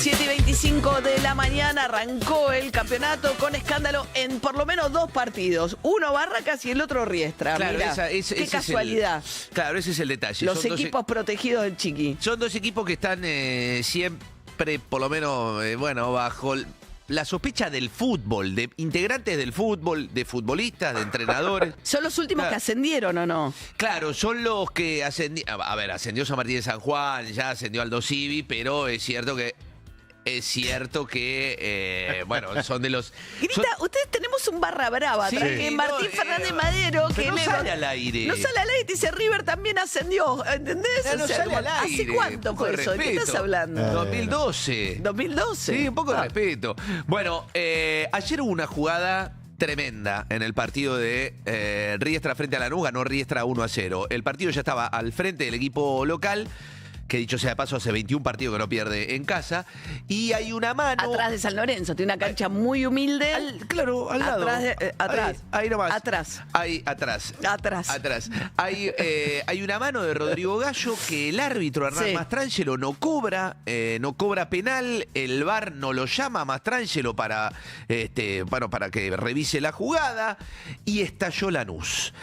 7:25 de la mañana arrancó el campeonato con escándalo en por lo menos dos partidos. Uno Barracas y el otro Riestra. Claro, Mirá, qué casualidad. Claro, ese es el detalle. Los Son equipos protegidos del Chiqui. Son dos equipos que están siempre, por lo menos, bajo la sospecha del fútbol, de integrantes del fútbol, de futbolistas, de entrenadores. ¿Son los últimos que ascendieron o no? Claro, son los que ascendieron. A ver, ascendió San Martín de San Juan, ya ascendió Aldo Civi, pero es cierto que bueno, son de los... Grita, ustedes tenemos un barra brava atrás, Sí, que es Martín Fernández Madero, que no sale al aire. No sale al aire, dice River también ascendió, ¿entendés? No sale al aire. ¿Hace cuánto Un poco fue de eso? ¿De qué respeto. estás hablando? 2012. ¿2012? Sí, un poco de Ah. respeto. Bueno, ayer hubo una jugada tremenda en el partido de Riestra frente a Lanús, ganó Riestra 1-0. El partido ya estaba al frente del equipo local, que dicho sea de paso hace 21 partidos que no pierde en casa, y hay una mano... Atrás de San Lorenzo, tiene una cancha muy humilde. Claro, al lado. Atrás. Ahí nomás. Atrás. Ahí, atrás. Atrás. Hay una mano de Rodrigo Gallo que el árbitro Hernán Sí. Mastrangelo no cobra penal, el VAR no lo llama a Mastrangelo para que revise la jugada, y estalló Lanús.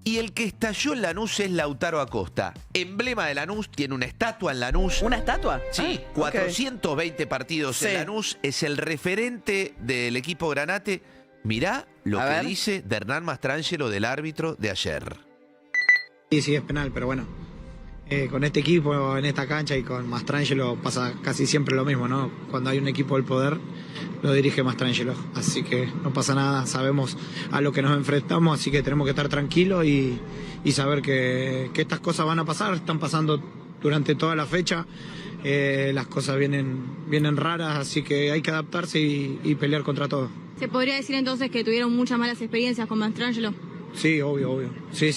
Y el que estalló en Lanús es Lautaro Acosta. Emblema de Lanús, tiene una estatua en Lanús. ¿Una estatua? Sí, Ah, 420 partidos Sí. en Lanús. Es el referente del equipo Granate. Mirá lo A que ver. dice de Hernán Mastrangelo del árbitro de ayer. Sí, es penal, pero bueno, con este equipo, en esta cancha y con Mastrangelo pasa casi siempre lo mismo, ¿no? Cuando hay un equipo del poder, lo dirige Mastrangelo. Así que no pasa nada, sabemos a lo que nos enfrentamos, así que tenemos que estar tranquilos y saber que estas cosas van a pasar, están pasando durante toda la fecha. Las cosas vienen raras, así que hay que adaptarse y pelear contra todo. ¿Se podría decir entonces que tuvieron muchas malas experiencias con Mastrangelo? Sí, obvio. Sí.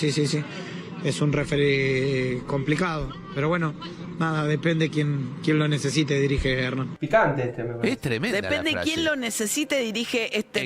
Es un referee complicado, pero bueno, nada, depende quién lo necesite, dirige Hernán. Picante este, me parece. Es tremenda Depende la frase. quién lo necesite, dirige este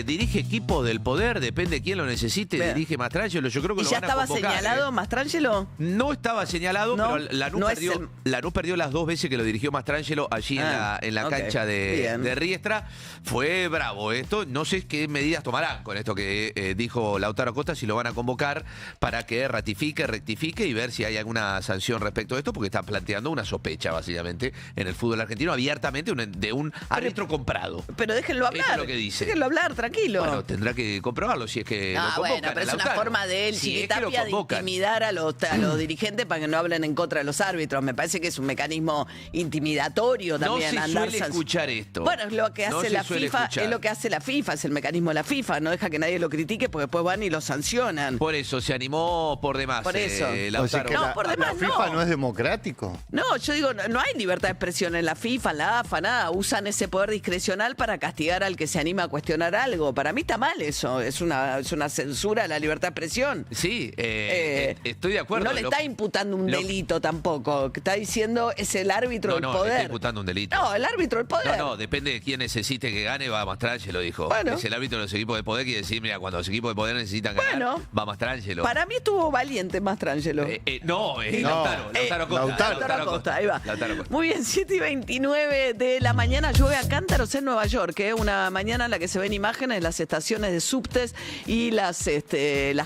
dirige equipo del poder, depende quién lo necesite, Bien. dirige Mastrangelo. Yo creo que ¿Y lo ya van a estaba convocar, señalado Mastrangelo? No estaba señalado, No, pero Lanús, no es Lanús perdió las dos veces que lo dirigió Mastrangelo allí en la ok, cancha de bien. Riestra. Fue bravo esto. No sé qué medidas tomarán con esto que dijo Lautaro Acosta, si lo van a convocar para que ratifique, rectifique y ver si hay alguna sanción respecto a esto, porque está planteando una sospecha, básicamente, en el fútbol argentino, abiertamente, de un árbitro comprado. Pero déjenlo hablar. Esto es lo que dice. Déjenlo hablar, tranquilo. Bueno, tendrá que comprobarlo si es que lo convocan. Bueno, pero es a una Lautaro. forma de él, Si es que lo Chiquitapia, de convocan. intimidar a los dirigentes para que no hablen en contra de los árbitros. Me parece que es un mecanismo intimidatorio también. No se suele escuchar esto. Bueno, es lo que No hace se la suele FIFA, escuchar. es lo que hace la FIFA, es el mecanismo de la FIFA. No deja que nadie lo critique porque después van y lo sancionan. Por eso, se animó por demás. Por eso. Lautaro. O sea que No, por demás, la FIFA no. no es democrático. No, yo digo, no hay libertad de expresión en la FIFA, en la AFA, nada. Usan ese poder discrecional para castigar al que se anima a cuestionar algo. Para mí está mal eso. Es una censura a la libertad de expresión. Sí, estoy de acuerdo. No le está imputando un delito tampoco. Que está diciendo es el árbitro del le poder. está imputando un delito. No, el árbitro del poder. No, depende de quién necesite que gane, va a Mastrangelo, dijo. Bueno. Es el árbitro de los equipos de poder, quiere decir, mira, cuando los equipos de poder necesitan ganar, Bueno. va Mastrangelo. Para mí estuvo valiente Mastrangelo. Lautaro Acosta. Lautaro Acosta, ahí va. Lautaro Acosta. Muy bien, 7:29 de la mañana. Llueve a cántaros en Nueva York. Una mañana en la que se ven imágenes de las estaciones de subtes y las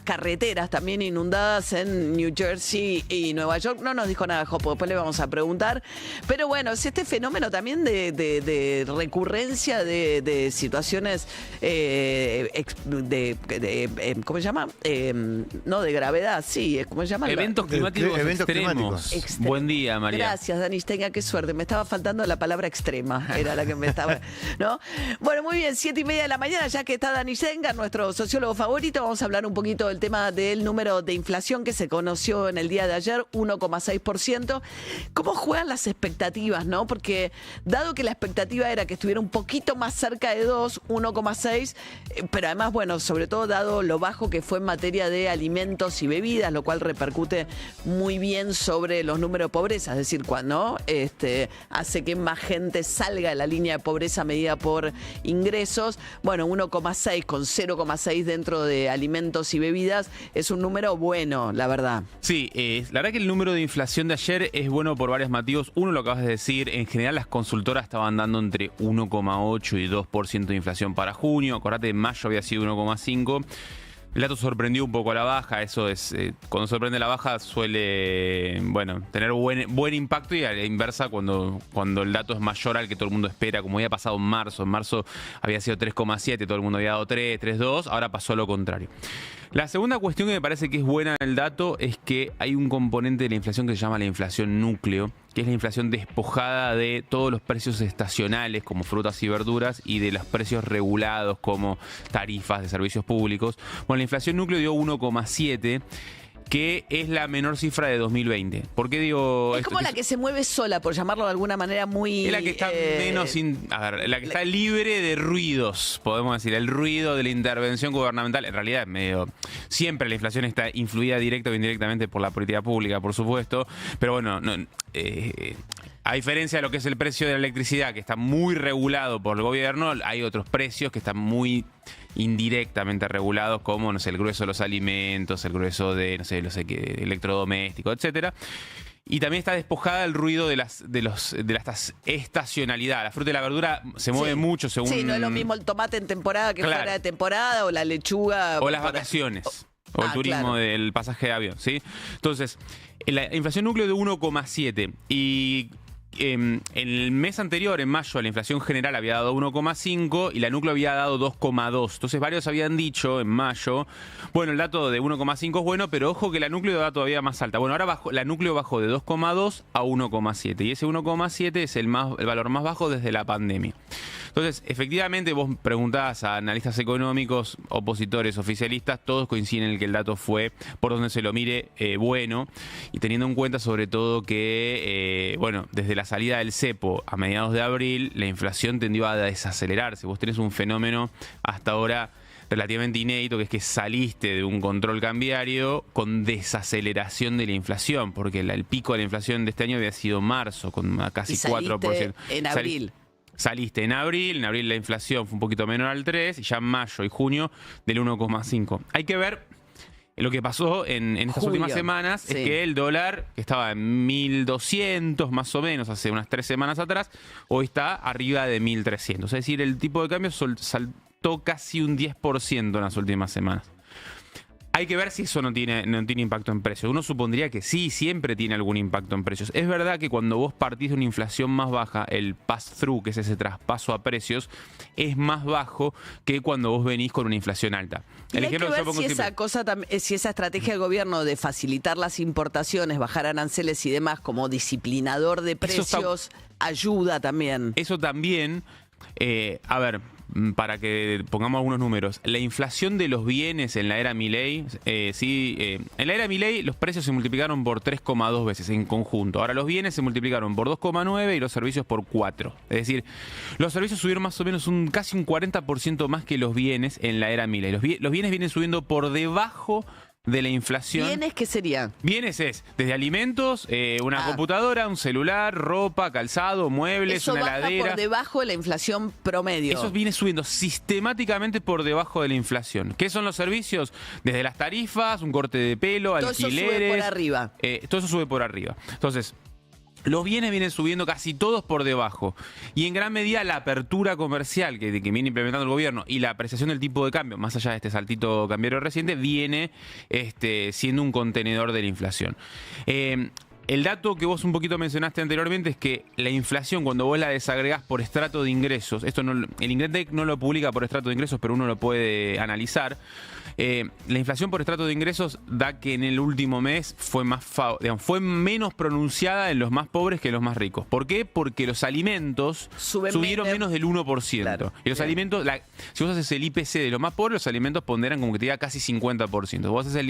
carreteras también inundadas en New Jersey y Nueva York. No nos dijo nada, Jopo, después le vamos a preguntar. Pero bueno, es este fenómeno también de recurrencia de situaciones ¿cómo se llama? No de gravedad, sí, ¿cómo se llama? Eventos climáticos Eventos extremos. climáticos. Buen día, María. Gracias, Dani Stenga, qué suerte. Me estaba faltando la palabra extrema, era la que me estaba, ¿no? Bueno, muy bien, 7:30 de la mañana, ya que está Dani Stenga, nuestro sociólogo favorito, vamos a hablar un poquito del tema del número de inflación que se conoció en el día de ayer, 1,6%. ¿Cómo juegan las expectativas, no? Porque dado que la expectativa era que estuviera un poquito más cerca de 2, 1,6, pero además, bueno, sobre todo dado lo bajo que fue en materia de alimentos y bebidas, lo cual repercute muy bien sobre sobre los números de pobreza, es decir, cuando hace que más gente salga de la línea de pobreza medida por ingresos. Bueno, 1,6 con 0,6 dentro de alimentos y bebidas es un número bueno, la verdad. Sí, la verdad que el número de inflación de ayer es bueno por varios motivos. Uno, lo acabas de decir, en general las consultoras estaban dando entre 1,8 y 2% de inflación para junio. Acordate, en mayo había sido 1,5. El dato sorprendió un poco a la baja, eso es, cuando sorprende la baja suele, tener buen impacto, y a la inversa cuando el dato es mayor al que todo el mundo espera, como había pasado en marzo había sido 3,7, todo el mundo había dado 3, 3,2, ahora pasó lo contrario. La segunda cuestión que me parece que es buena en el dato es que hay un componente de la inflación que se llama la inflación núcleo, que es la inflación despojada de todos los precios estacionales como frutas y verduras y de los precios regulados como tarifas de servicios públicos. Bueno, la inflación núcleo dio 1,7, que es la menor cifra de 2020. ¿Por qué digo es esto? como la que se mueve sola, por llamarlo de alguna manera muy... Es la que está la que está libre de ruidos, podemos decir, el ruido de la intervención gubernamental. En realidad, siempre la inflación está influida directa o indirectamente por la política pública, por supuesto, pero bueno, a diferencia de lo que es el precio de la electricidad, que está muy regulado por el gobierno, hay otros precios que están muy indirectamente regulados, como, no sé, el grueso de los alimentos, el grueso de, no sé electrodomésticos, etcétera. Y también está despojada el ruido de la estacionalidad. La fruta y la verdura se mueve mucho según... Sí, no es lo mismo el tomate en temporada que fuera de temporada, o la lechuga... O las vacaciones. O el turismo del pasaje de avión, ¿sí? Entonces, la inflación núcleo de 1,7 y... en el mes anterior, en mayo, la inflación general había dado 1,5 y la núcleo había dado 2,2. Entonces varios habían dicho en mayo, bueno, el dato de 1,5 es bueno, pero ojo que la núcleo da todavía más alta. Bueno, ahora la núcleo bajó de 2,2 a 1,7 y ese 1,7 es el valor más bajo desde la pandemia. Entonces, efectivamente, vos preguntás a analistas económicos, opositores, oficialistas, todos coinciden en que el dato fue, por donde se lo mire, bueno, y teniendo en cuenta sobre todo que, desde la salida del cepo a mediados de abril, la inflación tendió a desacelerarse. Vos tenés un fenómeno hasta ahora relativamente inédito, que es que saliste de un control cambiario con desaceleración de la inflación, porque el pico de la inflación de este año había sido marzo, con casi 4%. En abril. Saliste en abril la inflación fue un poquito menor al 3, y ya en mayo y junio del 1,5. Hay que ver lo que pasó en estas últimas semanas, es que el dólar, que estaba en 1.200 más o menos hace unas 3 semanas atrás, hoy está arriba de 1.300. Es decir, el tipo de cambio saltó casi un 10% en las últimas semanas. Hay que ver si eso no tiene impacto en precios. Uno supondría que sí, siempre tiene algún impacto en precios. Es verdad que cuando vos partís de una inflación más baja, el pass-through, que es ese traspaso a precios, es más bajo que cuando vos venís con una inflación alta. Y hay que ver si esa estrategia del gobierno de facilitar las importaciones, bajar aranceles y demás como disciplinador de precios, ayuda también. Eso también, para que pongamos algunos números, la inflación de los bienes en la era Milei, en la era Milei los precios se multiplicaron por 3,2 veces en conjunto. Ahora los bienes se multiplicaron por 2,9 y los servicios por 4. Es decir, los servicios subieron más o menos casi un 40% más que los bienes en la era Milei. Los bienes vienen subiendo por debajo de la inflación. ¿Bienes qué serían? Bienes es desde alimentos, una computadora, un celular, ropa, calzado, muebles, una heladera. Eso baja por debajo de la inflación promedio. Eso viene subiendo sistemáticamente por debajo de la inflación. ¿Qué son los servicios? Desde las tarifas, un corte de pelo, todo alquileres. Todo eso sube por arriba. Todo eso sube por arriba. Entonces, los bienes vienen subiendo casi todos por debajo. Y en gran medida la apertura comercial que viene implementando el gobierno y la apreciación del tipo de cambio, más allá de este saltito cambiario reciente, viene siendo un contenedor de la inflación. El dato que vos un poquito mencionaste anteriormente es que la inflación, cuando vos la desagregás por estrato de ingresos, el INDEC no lo publica por estrato de ingresos, pero uno lo puede analizar. La inflación por estrato de ingresos da que en el último mes fue menos pronunciada en los más pobres que en los más ricos. ¿Por qué? Porque los alimentos subieron menos del 1%. Claro. Y los alimentos, si vos haces el IPC de los más pobres, los alimentos ponderan como que te diga casi 50%. Si vos haces el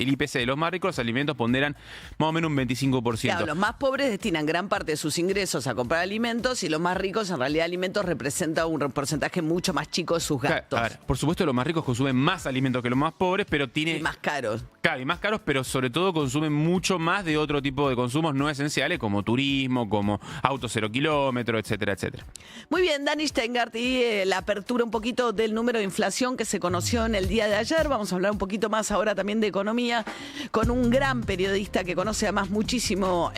IPC de los más ricos, los alimentos ponderan más o menos un 25%. Claro, los más pobres destinan gran parte de sus ingresos a comprar alimentos y los más ricos, en realidad, alimentos representan un porcentaje mucho más chico de sus gastos. A ver, por supuesto, los más ricos consumen más alimentos que los más pobres, pero tiene... Y más caros. Claro, y más caros, pero sobre todo consumen mucho más de otro tipo de consumos no esenciales, como turismo, como autos 0 kilómetros, etcétera, etcétera. Muy bien, Dani Steingart, y la apertura un poquito del número de inflación que se conoció en el día de ayer. Vamos a hablar un poquito más ahora también de economía con un gran periodista que conoce además muchísimo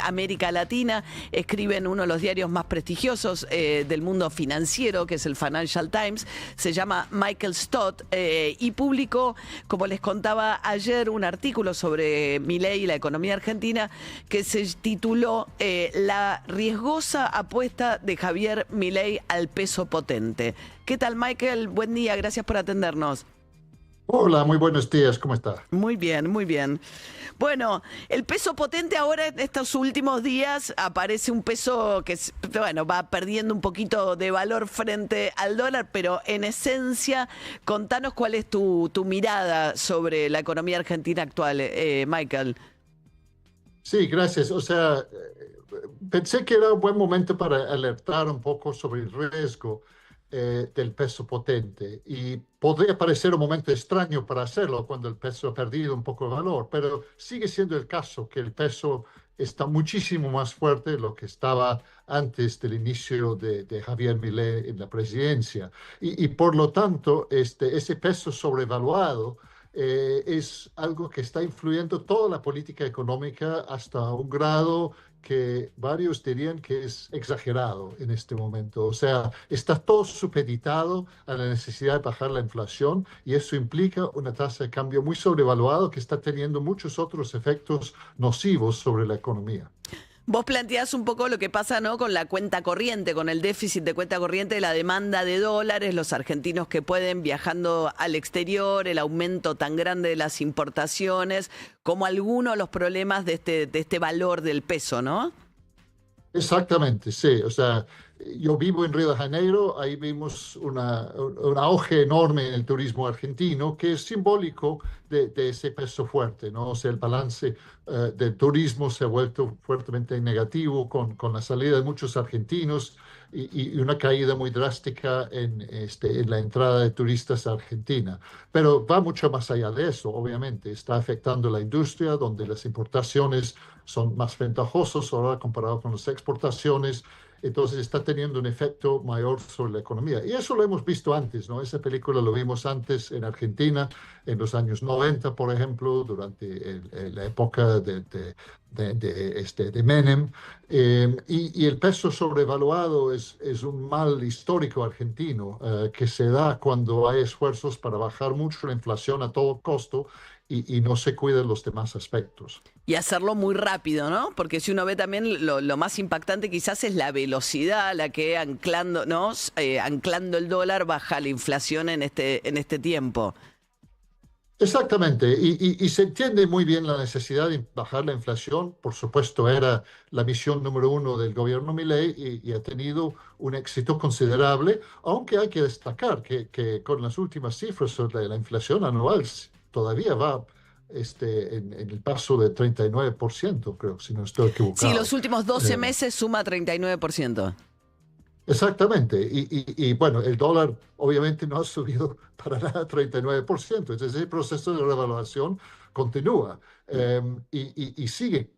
América Latina. Escribe en uno de los diarios más prestigiosos del mundo financiero, que es el Financial Times. Se llama Michael Stott y publicó, como les contaba ayer, un artículo sobre Milei y la economía argentina que se tituló La riesgosa apuesta de Javier Milei al peso potente. ¿Qué tal, Michael? Buen día, gracias por atendernos. Hola, muy buenos días, ¿cómo está? Muy bien, muy bien. Bueno, el peso potente ahora en estos últimos días aparece un peso que, bueno, va perdiendo un poquito de valor frente al dólar, pero en esencia, contanos cuál es tu mirada sobre la economía argentina actual, Michael. Sí, gracias. O sea, pensé que era un buen momento para alertar un poco sobre el riesgo del peso potente y podría parecer un momento extraño para hacerlo cuando el peso ha perdido un poco de valor, pero sigue siendo el caso que el peso está muchísimo más fuerte de lo que estaba antes del inicio de Javier Milei en la presidencia y por lo tanto ese peso sobrevaluado es algo que está influyendo toda la política económica hasta un grado que varios dirían que es exagerado en este momento. O sea, está todo supeditado a la necesidad de bajar la inflación y eso implica una tasa de cambio muy sobrevaluada que está teniendo muchos otros efectos nocivos sobre la economía. Vos planteás un poco lo que pasa, ¿no?, con la cuenta corriente, con el déficit de cuenta corriente, la demanda de dólares, los argentinos que pueden viajando al exterior, el aumento tan grande de las importaciones, como algunos de los problemas de este valor del peso, ¿no? Exactamente, sí. O sea, yo vivo en Río de Janeiro, ahí vimos un auge enorme en el turismo argentino que es simbólico de ese peso fuerte, ¿no? O sea, el balance del turismo se ha vuelto fuertemente negativo con la salida de muchos argentinos y una caída muy drástica en la entrada de turistas a Argentina. Pero va mucho más allá de eso, obviamente. Está afectando la industria, donde las importaciones son más ventajosas ahora comparado con las exportaciones. Entonces está teniendo un efecto mayor sobre la economía. Y eso lo hemos visto antes, ¿no? Esa película lo vimos antes en Argentina, en los años 90, por ejemplo, durante la época de Menem. Y el peso sobrevaluado es un mal histórico argentino que se da cuando hay esfuerzos para bajar mucho la inflación a todo costo y no se cuidan los demás aspectos. Y hacerlo muy rápido, ¿no? Porque si uno ve también lo más impactante quizás es la velocidad a la que anclando el dólar baja la inflación en este tiempo. Exactamente, y se entiende muy bien la necesidad de bajar la inflación. Por supuesto, era la misión número uno del gobierno Milei y ha tenido un éxito considerable, aunque hay que destacar que con las últimas cifras de la inflación anual todavía va en el paso de 39%, creo, si no estoy equivocado. Sí, los últimos 12 meses suma 39%. Exactamente, y bueno, el dólar obviamente no ha subido para nada 39%, entonces ese proceso de revaluación continúa y sigue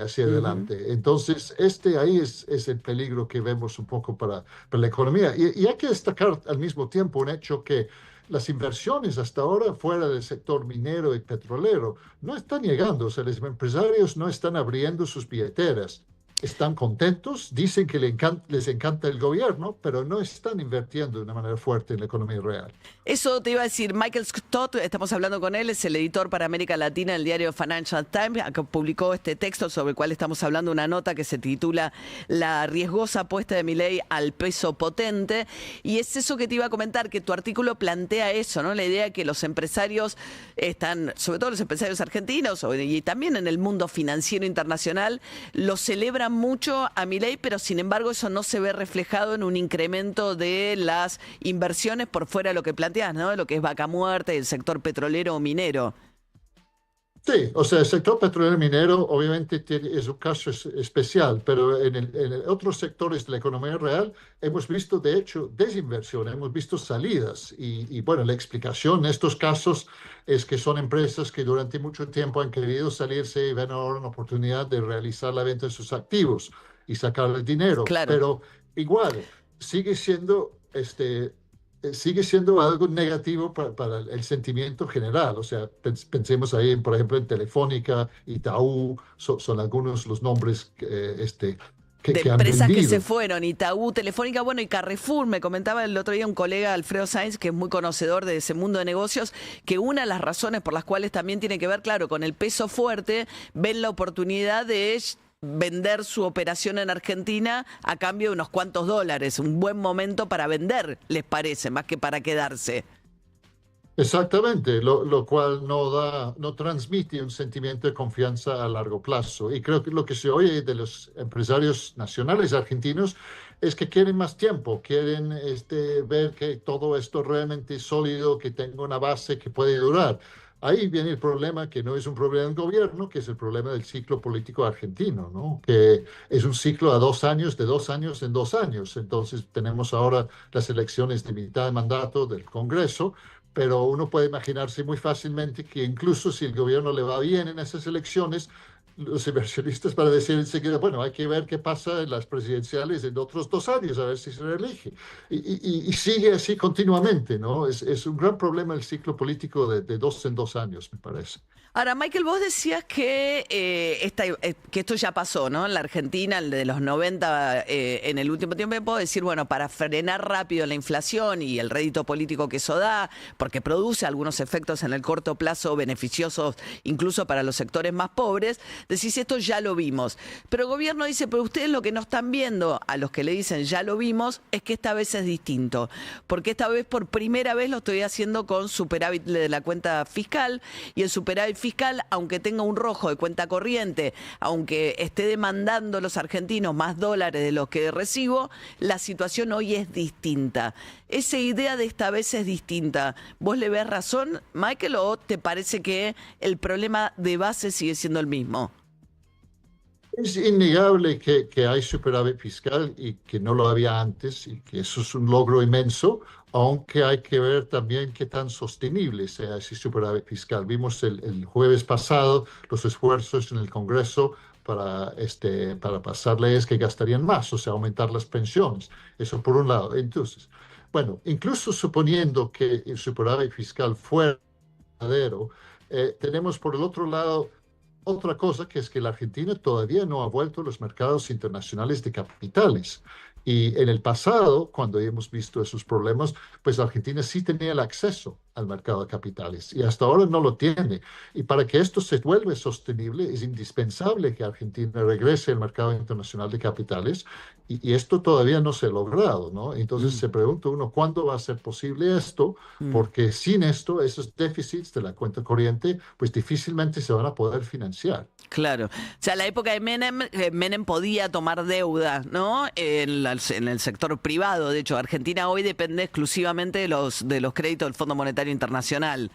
hacia adelante. Entonces ahí es el peligro que vemos un poco para la economía. Y hay que destacar al mismo tiempo un hecho que las inversiones hasta ahora fuera del sector minero y petrolero no están llegando, o sea, los empresarios no están abriendo sus billeteras. Están contentos, dicen que les encanta el gobierno, pero no están invirtiendo de una manera fuerte en la economía real. Eso te iba a decir, Michael Stott, estamos hablando con él, es el editor para América Latina del diario Financial Times, que publicó este texto sobre el cual estamos hablando, una nota que se titula La riesgosa apuesta de Milei al peso potente. Y es eso que te iba a comentar, que tu artículo plantea eso, ¿no? La idea de que los empresarios están, sobre todo los empresarios argentinos y también en el mundo financiero internacional, lo celebran mucho a Milei, pero sin embargo eso no se ve reflejado en un incremento de las inversiones por fuera de lo que planteas, ¿no? Lo que es Vaca Muerta y el sector petrolero o minero. Sí, o sea, el sector petrolero minero obviamente es un caso especial, pero en otros sectores de la economía real hemos visto, de hecho, desinversión, hemos visto salidas. Bueno, la explicación en estos casos es que son empresas que durante mucho tiempo han querido salirse y ven ahora una oportunidad de realizar la venta de sus activos y sacarle dinero. Claro. Pero igual, sigue siendo sigue siendo algo negativo para el sentimiento general. O sea, pensemos ahí, por ejemplo, en Telefónica, Itaú, son algunos los nombres De que han empresas que vendido. se fueron, Itaú, Telefónica, bueno, y Carrefour. Me comentaba el otro día un colega, Alfredo Sainz, que es muy conocedor de ese mundo de negocios, que una de las razones por las cuales también tiene que ver, claro, con el peso fuerte, ven la oportunidad de vender su operación en Argentina a cambio de unos cuantos dólares. Un buen momento para vender, les parece, más que para quedarse. Exactamente, lo cual no transmite un sentimiento de confianza a largo plazo. Y creo que lo que se oye de los empresarios nacionales argentinos es que quieren más tiempo, quieren ver que todo esto realmente es sólido, que tenga una base que puede durar. Ahí viene el problema, que no es un problema del gobierno, que es el problema del ciclo político argentino, ¿no? Que es un ciclo a 2 años, de 2 años en 2 años. Entonces tenemos ahora las elecciones de mitad de mandato del Congreso, pero uno puede imaginarse muy fácilmente que incluso si el gobierno le va bien en esas elecciones, los inversionistas van a decir enseguida, bueno, hay que ver qué pasa en las presidenciales en otros 2 años, a ver si se reelige. Y sigue así continuamente, ¿no? Es un gran problema el ciclo político de 2 en 2 años, me parece. Ahora, Michael, vos decías que, que esto ya pasó, ¿no? En la Argentina, el de los 90, en el último tiempo, puedo decir, bueno, para frenar rápido la inflación y el rédito político que eso da, porque produce algunos efectos en el corto plazo beneficiosos incluso para los sectores más pobres, decís, esto ya lo vimos. Pero el gobierno dice, pero ustedes lo que no están viendo, a los que le dicen ya lo vimos, es que esta vez es distinto. Porque esta vez, por primera vez, lo estoy haciendo con superávit de la cuenta fiscal, y el superávit fiscal, aunque tenga un rojo de cuenta corriente, aunque esté demandando los argentinos más dólares de los que recibo, la situación hoy es distinta. Esa idea de esta vez es distinta. ¿Vos le ves razón, Michael, o te parece que el problema de base sigue siendo el mismo? Es innegable que hay superávit fiscal y que no lo había antes y que eso es un logro inmenso, aunque hay que ver también qué tan sostenible sea ese superávit fiscal. Vimos el jueves pasado los esfuerzos en el Congreso para pasar leyes que gastarían más, o sea, aumentar las pensiones. Eso por un lado. Entonces, bueno, incluso suponiendo que el superávit fiscal fuera verdadero, tenemos por el otro lado otra cosa, que es que la Argentina todavía no ha vuelto a los mercados internacionales de capitales. Y en el pasado, cuando hemos visto esos problemas, pues Argentina sí tenía el acceso al mercado de capitales y hasta ahora no lo tiene. Y para que esto se vuelva sostenible, es indispensable que Argentina regrese al mercado internacional de capitales y esto todavía no se ha logrado, ¿no? Entonces se pregunta uno, ¿cuándo va a ser posible esto? Porque sin esto, esos déficits de la cuenta corriente, pues difícilmente se van a poder financiar. Claro. O sea, la época de Menem podía tomar deuda, ¿no? En el sector privado. De hecho, Argentina hoy depende exclusivamente de los créditos del Fondo Monetario Internacional.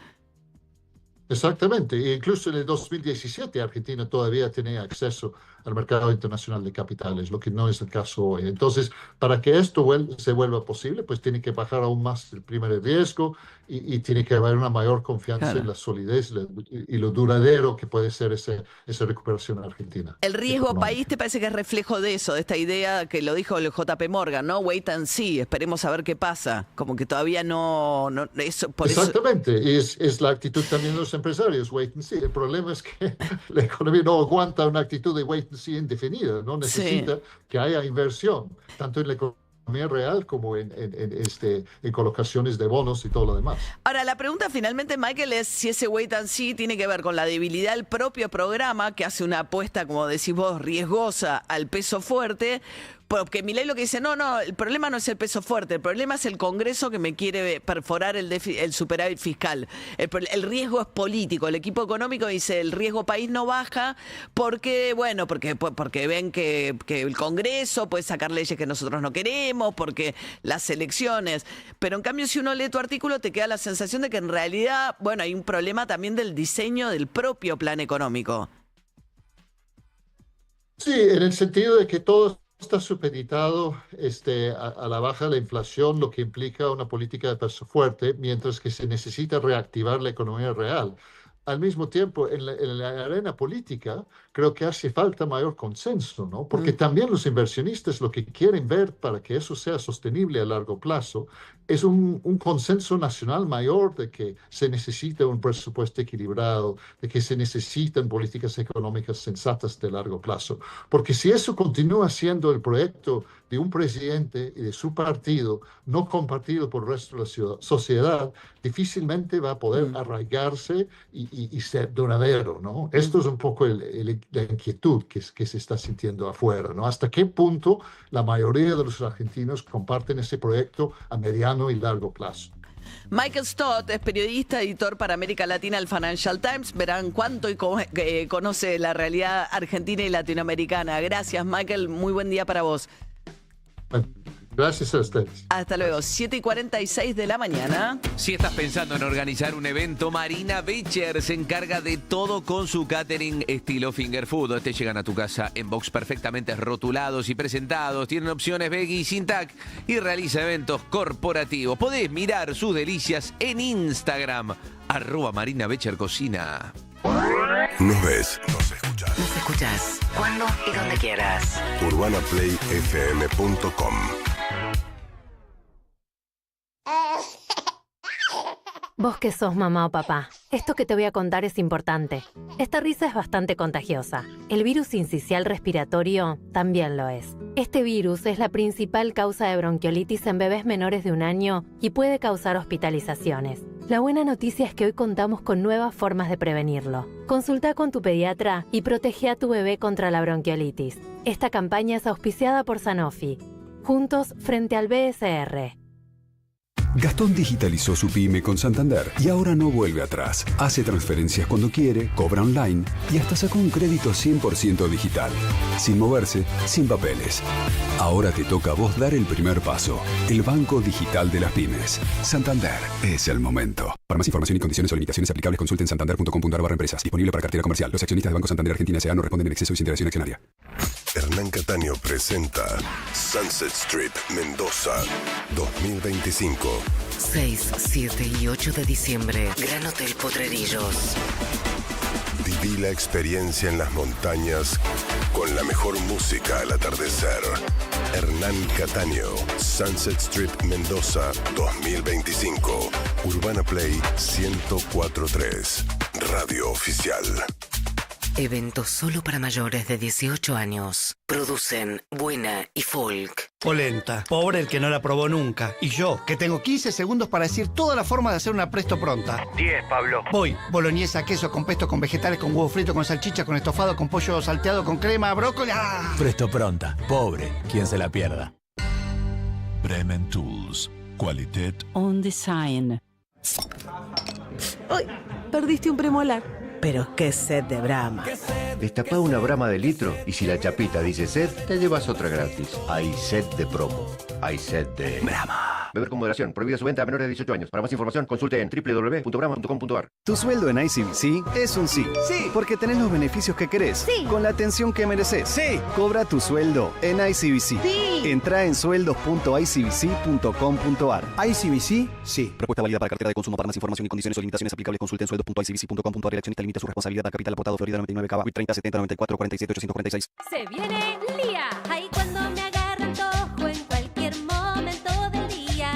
Exactamente, e incluso en el 2017 Argentina todavía tenía acceso al mercado internacional de capitales, lo que no es el caso hoy. Entonces, para que esto se vuelva posible, pues tiene que bajar aún más el primer riesgo y tiene que haber una mayor confianza en la solidez y lo duradero que puede ser esa recuperación argentina. El riesgo país te parece que es reflejo de eso, de esta idea que lo dijo el JP Morgan, ¿no? Wait and see, esperemos a ver qué pasa. Como que todavía no eso, por exactamente, es la actitud también de los empresarios, wait and see. El problema es que la economía no aguanta una actitud de wait and see indefinida, no necesita que haya inversión, tanto en la economía real como en colocaciones de bonos y todo lo demás. Ahora, la pregunta finalmente, Michael, es si ese wait and see tiene que ver con la debilidad del propio programa, que hace una apuesta, como decís vos, riesgosa al peso fuerte, Porque Milei lo que dice, no, el problema no es el peso fuerte, el problema es el Congreso que me quiere perforar el superávit fiscal. El riesgo es político. El equipo económico dice, el riesgo país no baja porque ven que el Congreso puede sacar leyes que nosotros no queremos, porque las elecciones. Pero en cambio, si uno lee tu artículo, te queda la sensación de que en realidad, bueno, hay un problema también del diseño del propio plan económico. Sí, en el sentido de que todo está supeditado a la baja de la inflación, lo que implica una política de peso fuerte, mientras que se necesita reactivar la economía real. Al mismo tiempo, en la arena política, creo que hace falta mayor consenso, ¿no? Porque también los inversionistas lo que quieren ver para que eso sea sostenible a largo plazo es un consenso nacional mayor de que se necesita un presupuesto equilibrado, de que se necesitan políticas económicas sensatas de largo plazo. Porque si eso continúa siendo el proyecto de un presidente y de su partido, no compartido por el resto de la sociedad, difícilmente va a poder arraigarse y ser duradero, ¿no? Esto es un poco la inquietud que se está sintiendo afuera, ¿no? ¿Hasta qué punto la mayoría de los argentinos comparten ese proyecto a mediano y largo plazo? Michael Stott es periodista, editor para América Latina del Financial Times. Verán cuánto conoce la realidad argentina y latinoamericana. Gracias, Michael. Muy buen día para vos. Bueno, gracias a ustedes. Hasta luego, 7:46 de la mañana. Si estás pensando en organizar un evento, Marina Becher se encarga de todo con su catering estilo finger food. Llegan a tu casa en box perfectamente rotulados y presentados. Tienen opciones veggie y sin tac y realiza eventos corporativos. Podés mirar sus delicias en Instagram, @Marina Becher Cocina. Nos ves, nos escuchas. Nos escuchás cuando y donde quieras. UrbanaPlayFM.com. Vos que sos mamá o papá, esto que te voy a contar es importante. Esta risa es bastante contagiosa. El virus sincicial respiratorio también lo es. Este virus es la principal causa de bronquiolitis en bebés menores de 1 año y puede causar hospitalizaciones. La buena noticia es que hoy contamos con nuevas formas de prevenirlo. Consulta con tu pediatra y protege a tu bebé contra la bronquiolitis. Esta campaña es auspiciada por Sanofi. Juntos frente al BSR. Gastón digitalizó su pyme con Santander y ahora no vuelve atrás. Hace transferencias cuando quiere, cobra online y hasta sacó un crédito 100% digital. Sin moverse, sin papeles. Ahora te toca a vos dar el primer paso. El banco digital de las pymes. Santander es el momento. Para más información y condiciones o limitaciones aplicables, consulten santander.com.ar/empresas. Disponible para cartera comercial. Los accionistas del Banco Santander Argentina S.A. no responden en exceso y sin interacción accionaria. Hernán Cataño presenta Sunset Strip Mendoza 2025. 6, 7 y 8 de diciembre. Gran Hotel Potrerillos. Viví la experiencia en las montañas con la mejor música al atardecer. Hernán Cataño, Sunset Strip Mendoza 2025. Urbana Play 104.3. Radio Oficial. Evento solo para mayores de 18 años. Producen Buena y Folk. Polenta. Pobre el que no la probó nunca. Y yo, que tengo 15 segundos para decir toda la forma de hacer una presto pronta. 10, Pablo. Voy. Boloñesa, queso con pesto, con vegetales, con huevo frito, con salchicha, con estofado, con pollo salteado, con crema, brócoli. ¡Ah! Presto pronta. Pobre. Quien se la pierda. Bremen Tools. Qualitat on design. ¡Uy! Perdiste un premolar. Pero qué sed de Brahma. Destapá una Brahma de litro y si la chapita dice sed, te llevas otra gratis. Hay sed de promo. Hay sed de Brahma. Beber con moderación. Prohibida su venta a menores de 18 años. Para más información, consulte en www.brahma.com.ar. Tu sueldo en ICBC es un sí. Sí. Porque tenés los beneficios que querés. Sí. Con la atención que mereces. Sí. Cobra tu sueldo en ICBC. Sí. Entrá en sueldos.icbc.com.ar. ICBC, sí. Propuesta válida para cartera de consumo. Para más información y condiciones o limitaciones aplicables, consulte en sueldos.icbc.com.ar. El accionista limita su responsabilidad a Capital Aportado Florida 99 Cava. 30 70 94 47 846. Se viene Lía. Ahí cuando me agarra antojo en cualquier momento del día.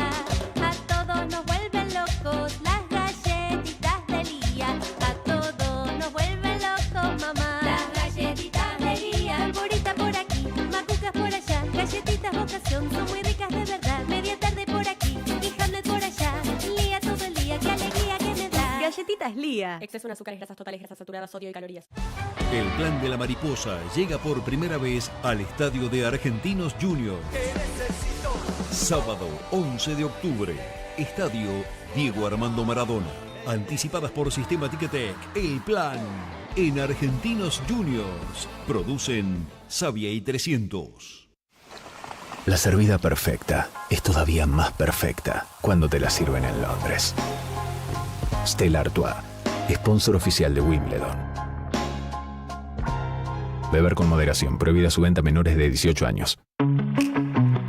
A todos nos vuelven locos las galletitas de Lía. A todos nos vuelven locos, mamá. Las galletitas de Lía. Alborita por aquí, macucas por allá. Galletitas vocación, son muy ricas de verdad. Media tarde por aquí y Hamlet por allá. Lía todo el día, qué alegría que me da. Galletitas Esta es Lía. Exceso en azúcares, grasas totales, grasas saturadas, sodio y calorías. El Plan de la Mariposa llega por primera vez al estadio de Argentinos Juniors. Sábado 11 de octubre. Estadio Diego Armando Maradona. Anticipadas por Sistema Ticketek. El Plan en Argentinos Juniors. Producen Savia y 300. La servida perfecta es todavía más perfecta cuando te la sirven en Londres. Stella Artois, sponsor oficial de Wimbledon. Beber con moderación. Prohibida su venta a menores de 18 años.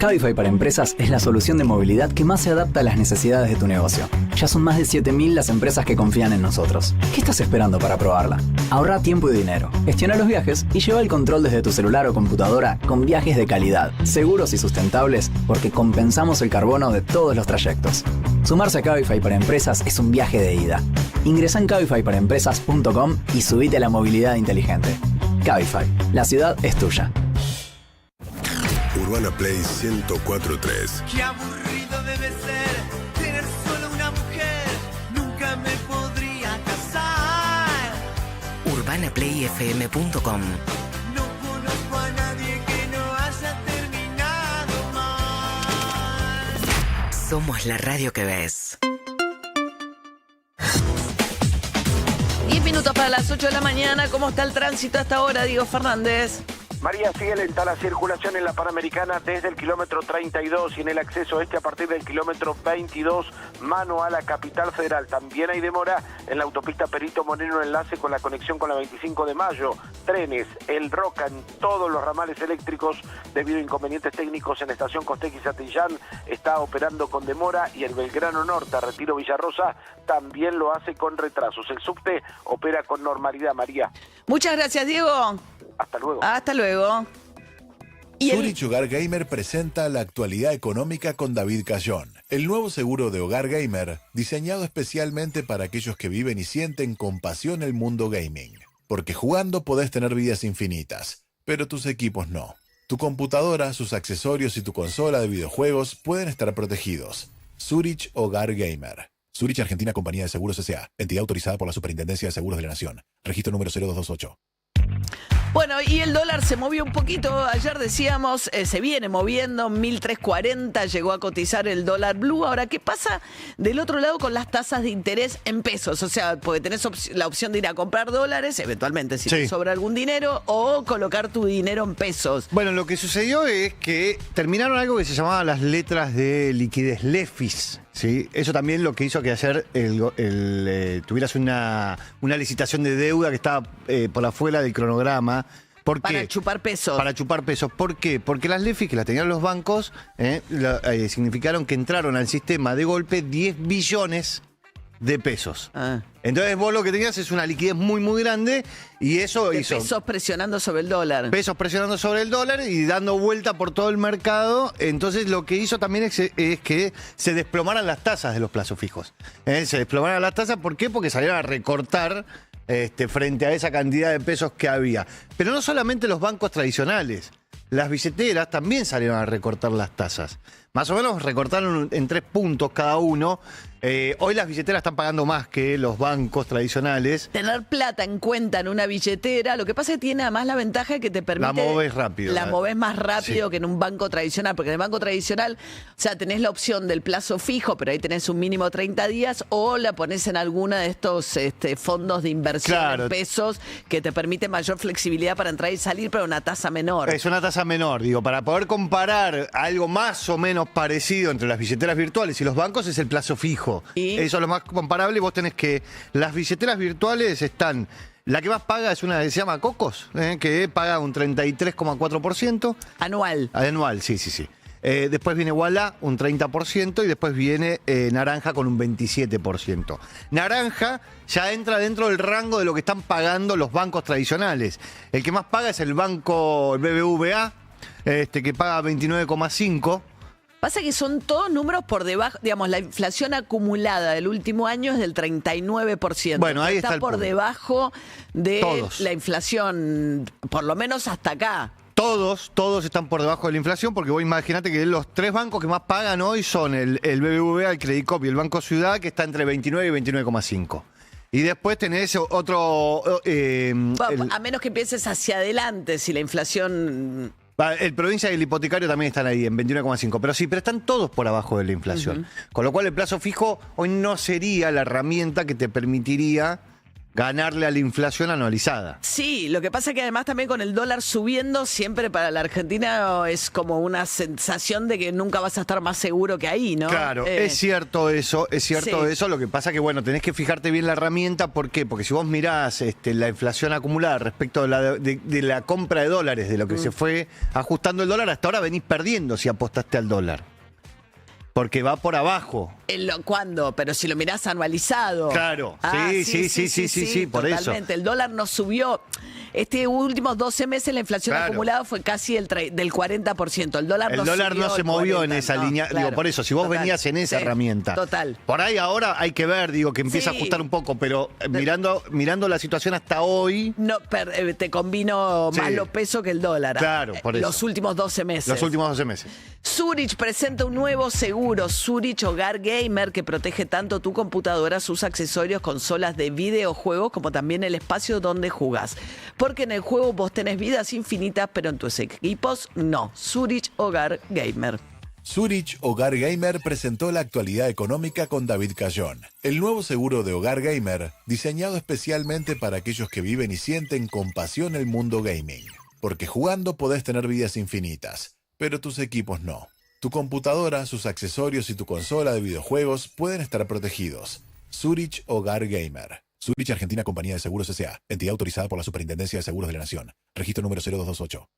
Cabify para Empresas es la solución de movilidad que más se adapta a las necesidades de tu negocio. Ya son más de 7.000 las empresas que confían en nosotros. ¿Qué estás esperando para probarla? Ahorra tiempo y dinero, gestiona los viajes y lleva el control desde tu celular o computadora con viajes de calidad, seguros y sustentables, porque compensamos el carbono de todos los trayectos. Sumarse a Cabify para Empresas es un viaje de ida. Ingresa en cabifyparaempresas.com y subite a la movilidad inteligente. Cabify, la ciudad es tuya. Urbana Play 104.3. Qué aburrido debe ser tener solo una mujer. Nunca me podría casar. UrbanaPlayFM.com. No conozco a nadie que no haya terminado mal. Somos la radio que ves. 10 minutos para las 8 de la mañana. ¿Cómo está el tránsito a esta hora, Diego Fernández? María, sigue lenta la circulación en la Panamericana desde el kilómetro 32 y en el acceso este a partir del kilómetro 22, mano a la capital federal. También hay demora en la autopista Perito Moreno, enlace con la conexión con la 25 de mayo. Trenes, el Roca en todos los ramales eléctricos debido a inconvenientes técnicos en estación Costequi Satillán está operando con demora y el Belgrano Norte, Retiro Villarrosa, también lo hace con retrasos. El subte opera con normalidad, María. Muchas gracias, Diego. Hasta luego. Hasta luego. Zurich Hogar Gamer presenta la actualidad económica con David Cayón. El nuevo seguro de Hogar Gamer, diseñado especialmente para aquellos que viven y sienten con pasión el mundo gaming. Porque jugando podés tener vidas infinitas, pero tus equipos no. Tu computadora, sus accesorios y tu consola de videojuegos pueden estar protegidos. Zurich Hogar Gamer. Zurich Argentina Compañía de Seguros S.A. Entidad autorizada por la Superintendencia de Seguros de la Nación. Registro número 0228. Bueno, y el dólar se movió un poquito. Ayer decíamos, se viene moviendo, 1.340, llegó a cotizar el dólar blue. Ahora, ¿qué pasa del otro lado con las tasas de interés en pesos? O sea, porque tenés la opción de ir a comprar dólares, eventualmente si te sobra algún dinero, o colocar tu dinero en pesos. Bueno, lo que sucedió es que terminaron algo que se llamaba las letras de liquidez, LEFIs. ¿Sí? Eso también lo que hizo que ayer tuvieras una licitación de deuda que estaba por afuera del cronograma. ¿Por qué? Para chupar pesos. Para chupar pesos. ¿Por qué? Porque las LEFIs que las tenían los bancos significaron que entraron al sistema de golpe 10 billones de pesos. Entonces vos lo que tenías es una liquidez muy, muy grande y eso hizo... Pesos presionando sobre el dólar. Pesos presionando sobre el dólar y dando vuelta por todo el mercado. Entonces lo que hizo también es que se desplomaran las tasas de los plazos fijos. Se desplomaran las tasas, ¿por qué? Porque salieron a recortar frente a esa cantidad de pesos que había. Pero no solamente los bancos tradicionales. Las billeteras también salieron a recortar las tasas. Más o menos recortaron en 3 puntos cada uno. Hoy las billeteras están pagando más que los bancos tradicionales. Tener plata en cuenta en una billetera, lo que pasa es que tiene además la ventaja de que te permite... La movés rápido. La movés más rápido que en un banco tradicional, porque en el banco tradicional, o sea, tenés la opción del plazo fijo, pero ahí tenés un mínimo 30 días, o la ponés en alguna de estos fondos de inversión en pesos que te permite mayor flexibilidad para entrar y salir, pero una tasa menor. Es una tasa menor, digo, para poder comparar algo más o menos parecido entre las billeteras virtuales y los bancos es el plazo fijo. ¿Y? Eso es lo más comparable. Vos tenés que... Las billeteras virtuales están... La que más paga es una que se llama Cocos, que paga un 33,4%. Anual. Anual, sí. Después viene Walla, un 30%, y después viene Naranja con un 27%. Naranja ya entra dentro del rango de lo que están pagando los bancos tradicionales. El que más paga es el banco, el BBVA, que paga 29,5%. Pasa que son todos números por debajo, digamos, la inflación acumulada del último año es del 39%. Bueno, ahí está el por punto. Debajo de Todos. La inflación, por lo menos hasta acá. Todos están por debajo de la inflación, porque vos imaginate que los 3 bancos que más pagan hoy son el BBVA, el Credicop y el Banco Ciudad, que está entre 29 y 29,5. Y después tenés otro... A menos que empieces hacia adelante, si la inflación... El provincia y el hipotecario también están ahí en 21,5. Pero sí, pero están todos por abajo de la inflación. Con lo cual el plazo fijo hoy no sería la herramienta que te permitiría ganarle a la inflación anualizada. Sí, lo que pasa es que además también con el dólar subiendo, siempre para la Argentina es como una sensación de que nunca vas a estar más seguro que ahí, ¿no? Claro, es cierto eso, sí. Lo que pasa que, bueno, tenés que fijarte bien la herramienta. ¿Por qué? Porque si vos mirás la inflación acumulada respecto de la compra de dólares, de lo que se fue ajustando el dólar, hasta ahora venís perdiendo si apostaste al dólar. Porque va por abajo. ¿Cuándo? Pero si lo mirás anualizado. Claro, sí, por eso. Totalmente. El dólar no subió. Estos últimos 12 meses la inflación acumulada fue casi del 40%. El dólar no se movió en esa línea. Claro, digo, por eso, si vos venías en esa herramienta. Total. Por ahí ahora hay que ver, que empieza a ajustar un poco, pero mirando la situación hasta hoy. No, te combino más los pesos que el dólar. Claro, por eso. Los últimos 12 meses. Los últimos 12 meses. Zurich presenta un nuevo seguro, Zurich Hogar Gamer, que protege tanto tu computadora, sus accesorios, consolas de videojuegos, como también el espacio donde jugás. Porque en el juego vos tenés vidas infinitas, pero en tus equipos no. Zurich Hogar Gamer. Zurich Hogar Gamer presentó la actualidad económica con David Cayón. El nuevo seguro de Hogar Gamer, diseñado especialmente para aquellos que viven y sienten con pasión el mundo gaming. Porque jugando podés tener vidas infinitas, pero tus equipos no. Tu computadora, sus accesorios y tu consola de videojuegos pueden estar protegidos. Zurich Hogar Gamer. Zurich Argentina Compañía de Seguros S.A. Entidad autorizada por la Superintendencia de Seguros de la Nación. Registro número 0228.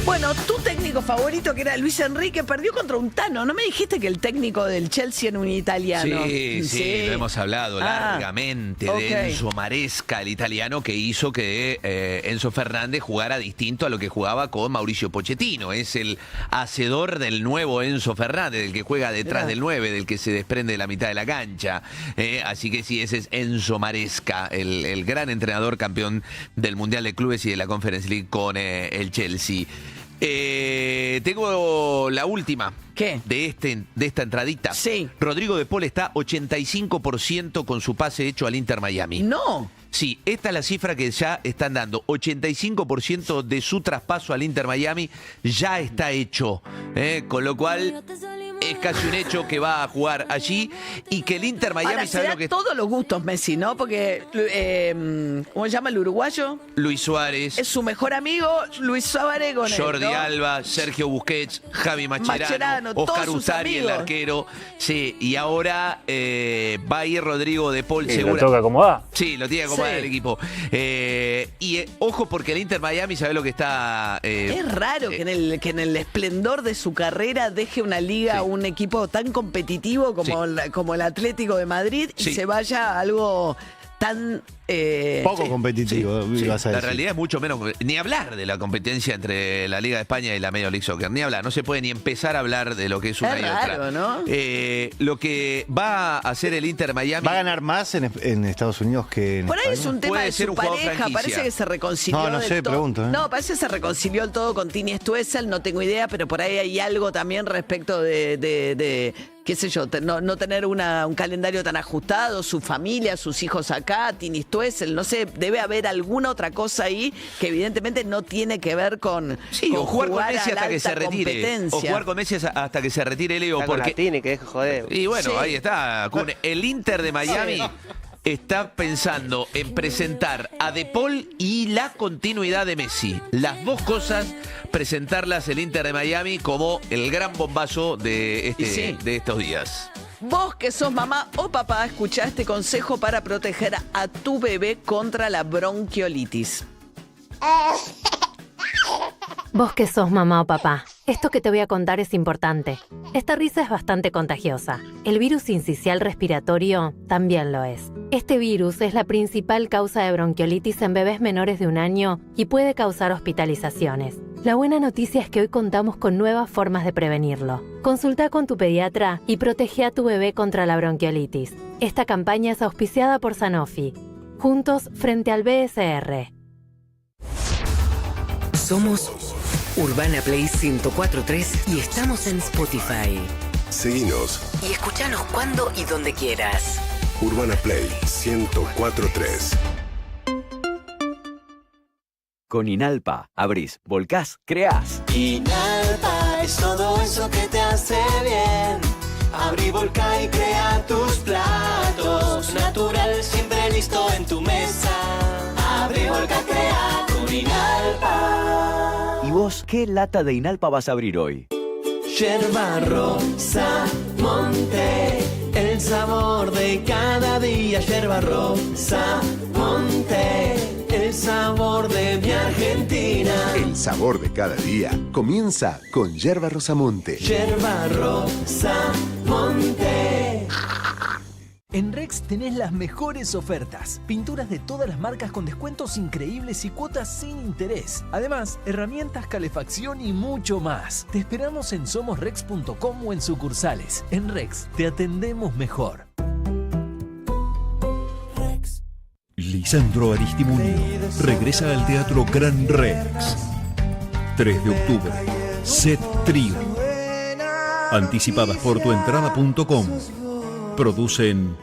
Bueno, tu técnico favorito, que era Luis Enrique, perdió contra un Tano. ¿No me dijiste que el técnico del Chelsea era un italiano? Sí, lo hemos hablado largamente de Enzo Maresca, el italiano que hizo que Enzo Fernández jugara distinto a lo que jugaba con Mauricio Pochettino. Es el hacedor del nuevo Enzo Fernández, del que juega detrás del 9, del que se desprende de la mitad de la cancha. Así que sí, ese es Enzo Maresca, el gran entrenador campeón del Mundial de Clubes y de la Conference League con el Chelsea. Tengo la última. ¿Qué? De esta entradita. Sí. Rodrigo de Paul está 85% con su pase hecho al Inter Miami. No. Sí, esta es la cifra que ya están dando. 85% de su traspaso al Inter Miami ya está hecho. Con lo cual es casi un hecho que va a jugar allí y que el Inter Miami Ahora, sabe se da lo que... todos los gustos Messi, ¿no? Porque, ¿cómo se llama el uruguayo? Luis Suárez. Es su mejor amigo, Luis Suárez con él, Jordi ¿no? Alba, Sergio Busquets, Javi Mascherano, Oscar todos sus Ustari, el amigos. arquero. Sí, y ahora va a ir Rodrigo de Paul, ¿Y seguro. lo toca acomodar? Sí, lo tiene que acomodar el equipo. Ojo, porque el Inter Miami sabe lo que está... es raro que en el esplendor de su carrera deje una liga, un equipo tan competitivo como el Atlético de Madrid y se vaya a algo tan... Poco competitivo, ibas a La decir. realidad es mucho menos. Ni hablar de la competencia entre la Liga de España y la Major League Soccer. Ni hablar. No se puede ni empezar a hablar de lo que es una Es y otra. raro, ¿no? Lo que va a hacer el Inter Miami. ¿Va a ganar más en Estados Unidos que en Por ahí España? es un tema Puede de ser su un jugador pareja, franquicia. parece que se reconcilió No del sé, todo. pregunto, ¿eh? No, parece que se reconcilió el todo con Tini Stoessel, no tengo idea, pero por ahí hay algo también respecto de qué sé yo, no tener un calendario tan ajustado, su familia, sus hijos acá, Tini Stoessel, no sé, debe haber alguna otra cosa ahí que evidentemente no tiene que ver con, o jugar con Messi a la hasta que se alta retire. competencia. O jugar con Messi hasta que se retire, Leo. Está con Porque... la Tini, que deja joder. Y bueno, Sí. ahí está. El Inter de Miami está pensando en presentar a De Paul y la continuidad de Messi. Las dos cosas, presentarlas el Inter de Miami como el gran bombazo de estos días. Vos que sos mamá o papá, escuchá este consejo para proteger a tu bebé contra la bronquiolitis. Vos que sos mamá o papá, esto que te voy a contar es importante. Esta risa es bastante contagiosa. El virus sincicial respiratorio también lo es. Este virus es la principal causa de bronquiolitis en bebés menores de 1 año y puede causar hospitalizaciones. La buena noticia es que hoy contamos con nuevas formas de prevenirlo. Consulta con tu pediatra y protege a tu bebé contra la bronquiolitis. Esta campaña es auspiciada por Sanofi. Juntos frente al BSR. Somos Urbana Play 104.3 y estamos en Spotify. Seguinos. Y escuchanos cuando y donde quieras. Urbana Play 104.3. Con Inalpa, abrís, volcás, creás. Inalpa es todo eso que te hace bien. Abrí, volca y crea tus platos. Natural, siempre listo en tu mesa. Abrí, volca, crea con Inalpa. ¿Y vos qué lata de Inalpa vas a abrir hoy? Yerba rosa, monte, el sabor de cada día. Yerba rosa, monte, el sabor de mi Argentina. El sabor de cada día comienza con Yerba Rosamonte. Yerba rosa, monte. En Rex tenés las mejores ofertas. Pinturas de todas las marcas con descuentos increíbles y cuotas sin interés. Además, herramientas, calefacción y mucho más. Te esperamos en somosrex.com o en sucursales. En Rex te atendemos mejor. Lisandro Aristimuño regresa al Teatro Gran Rex. 3 de octubre. Set Trío. Anticipadas por tuentrada.com. Producen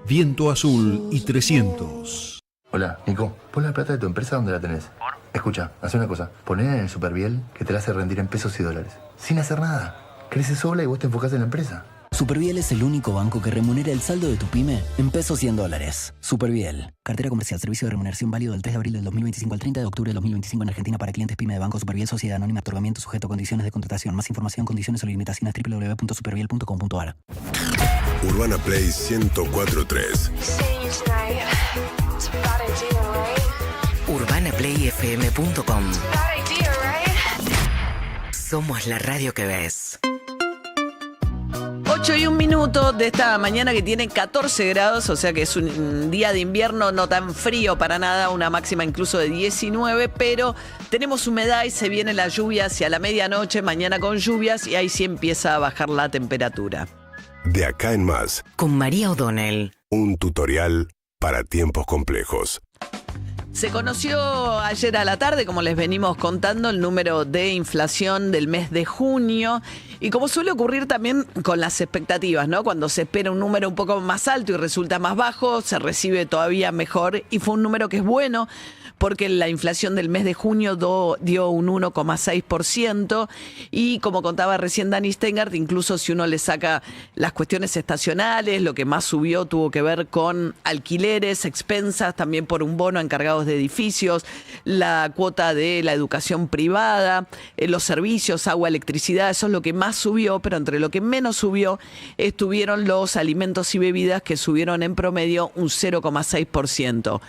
Viento Azul y 300. Hola, Nico. Pon la plata de tu empresa donde la tenés. Escucha, haz una cosa. Ponela en el Superviel que te la hace rendir en pesos y dólares. Sin hacer nada. Crece sola y vos te enfocás en la empresa. Superviel es el único banco que remunera el saldo de tu pyme en pesos y en dólares. Superviel. Cartera comercial. Servicio de remuneración válido del 3 de abril del 2025 al 30 de octubre del 2025 en Argentina para clientes pyme de Banco Superviel Sociedad Anónima. Otorgamiento sujeto a condiciones de contratación. Más información, condiciones o limitaciones www.superviel.com.ar. Urbana Play 104.3. UrbanaPlayFM.com. Somos la radio que ves. 8 y 1 minuto de esta mañana que tiene 14 grados, o sea que es un día de invierno no tan frío para nada, una máxima incluso de 19, pero tenemos humedad y se viene la lluvia hacia la medianoche, mañana con lluvias y ahí sí empieza a bajar la temperatura. De acá en más. Con María O'Donnell. Un tutorial para tiempos complejos. Se conoció ayer a la tarde, como les venimos contando, el número de inflación del mes de junio. Y como suele ocurrir también con las expectativas, ¿no? Cuando se espera un número un poco más alto y resulta más bajo, se recibe todavía mejor. Y fue un número que es bueno, porque la inflación del mes de junio dio un 1,6%. Y como contaba recién Dani Steingart, incluso si uno le saca las cuestiones estacionales, lo que más subió tuvo que ver con alquileres, expensas, también por un bono a encargados de edificios, la cuota de la educación privada, los servicios, agua, electricidad, eso es lo que más subió, pero entre lo que menos subió estuvieron los alimentos y bebidas, que subieron en promedio un 0,6%.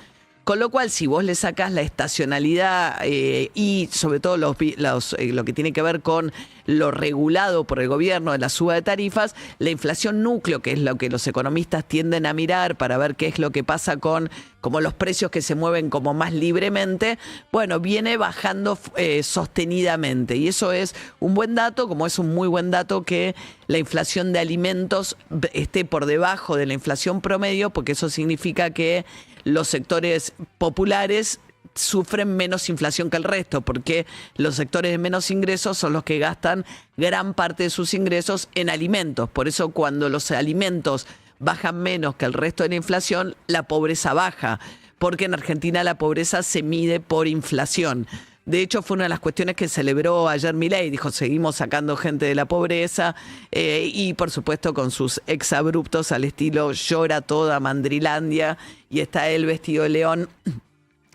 Con lo cual, si vos le sacás la estacionalidad y sobre todo lo que tiene que ver con lo regulado por el gobierno de la suba de tarifas, la inflación núcleo, que es lo que los economistas tienden a mirar para ver qué es lo que pasa con como los precios que se mueven como más libremente, bueno, viene bajando sostenidamente. Y eso es un buen dato, como es un muy buen dato que la inflación de alimentos esté por debajo de la inflación promedio, porque eso significa que los sectores populares sufren menos inflación que el resto, porque los sectores de menos ingresos son los que gastan gran parte de sus ingresos en alimentos. Por eso cuando los alimentos bajan menos que el resto de la inflación, la pobreza baja, porque en Argentina la pobreza se mide por inflación. De hecho, fue una de las cuestiones que celebró ayer Milei. Dijo, seguimos sacando gente de la pobreza y, por supuesto, con sus exabruptos al estilo llora toda Mandrilandia y está él vestido de león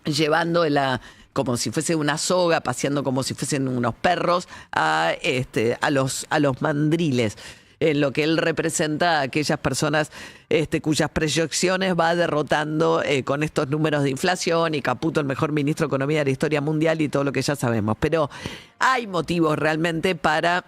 llevando como si fuese una soga, paseando como si fuesen unos perros a los mandriles. En lo que él representa a aquellas personas cuyas proyecciones va derrotando con estos números de inflación, y Caputo, el mejor ministro de Economía de la historia mundial, y todo lo que ya sabemos. Pero hay motivos realmente para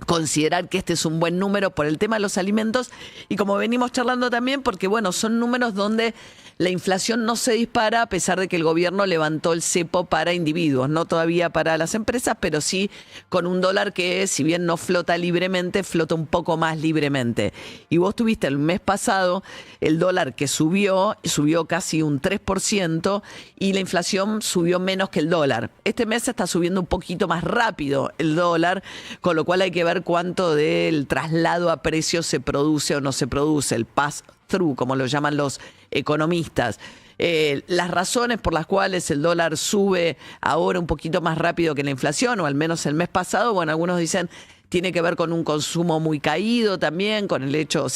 considerar que este es un buen número por el tema de los alimentos, y como venimos charlando también, porque bueno, son números donde la inflación no se dispara a pesar de que el gobierno levantó el cepo para individuos, no todavía para las empresas, pero sí con un dólar que, si bien no flota libremente, flota un poco más libremente. Y vos tuviste el mes pasado el dólar que subió casi un 3% y la inflación subió menos que el dólar. Este mes está subiendo un poquito más rápido el dólar, con lo cual hay que ver cuánto del traslado a precios se produce o no se produce, el pass pass-through, como lo llaman los economistas. Las razones por las cuales el dólar sube ahora un poquito más rápido que la inflación, o al menos el mes pasado, bueno, algunos dicen tiene que ver con un consumo muy caído también, con el hecho,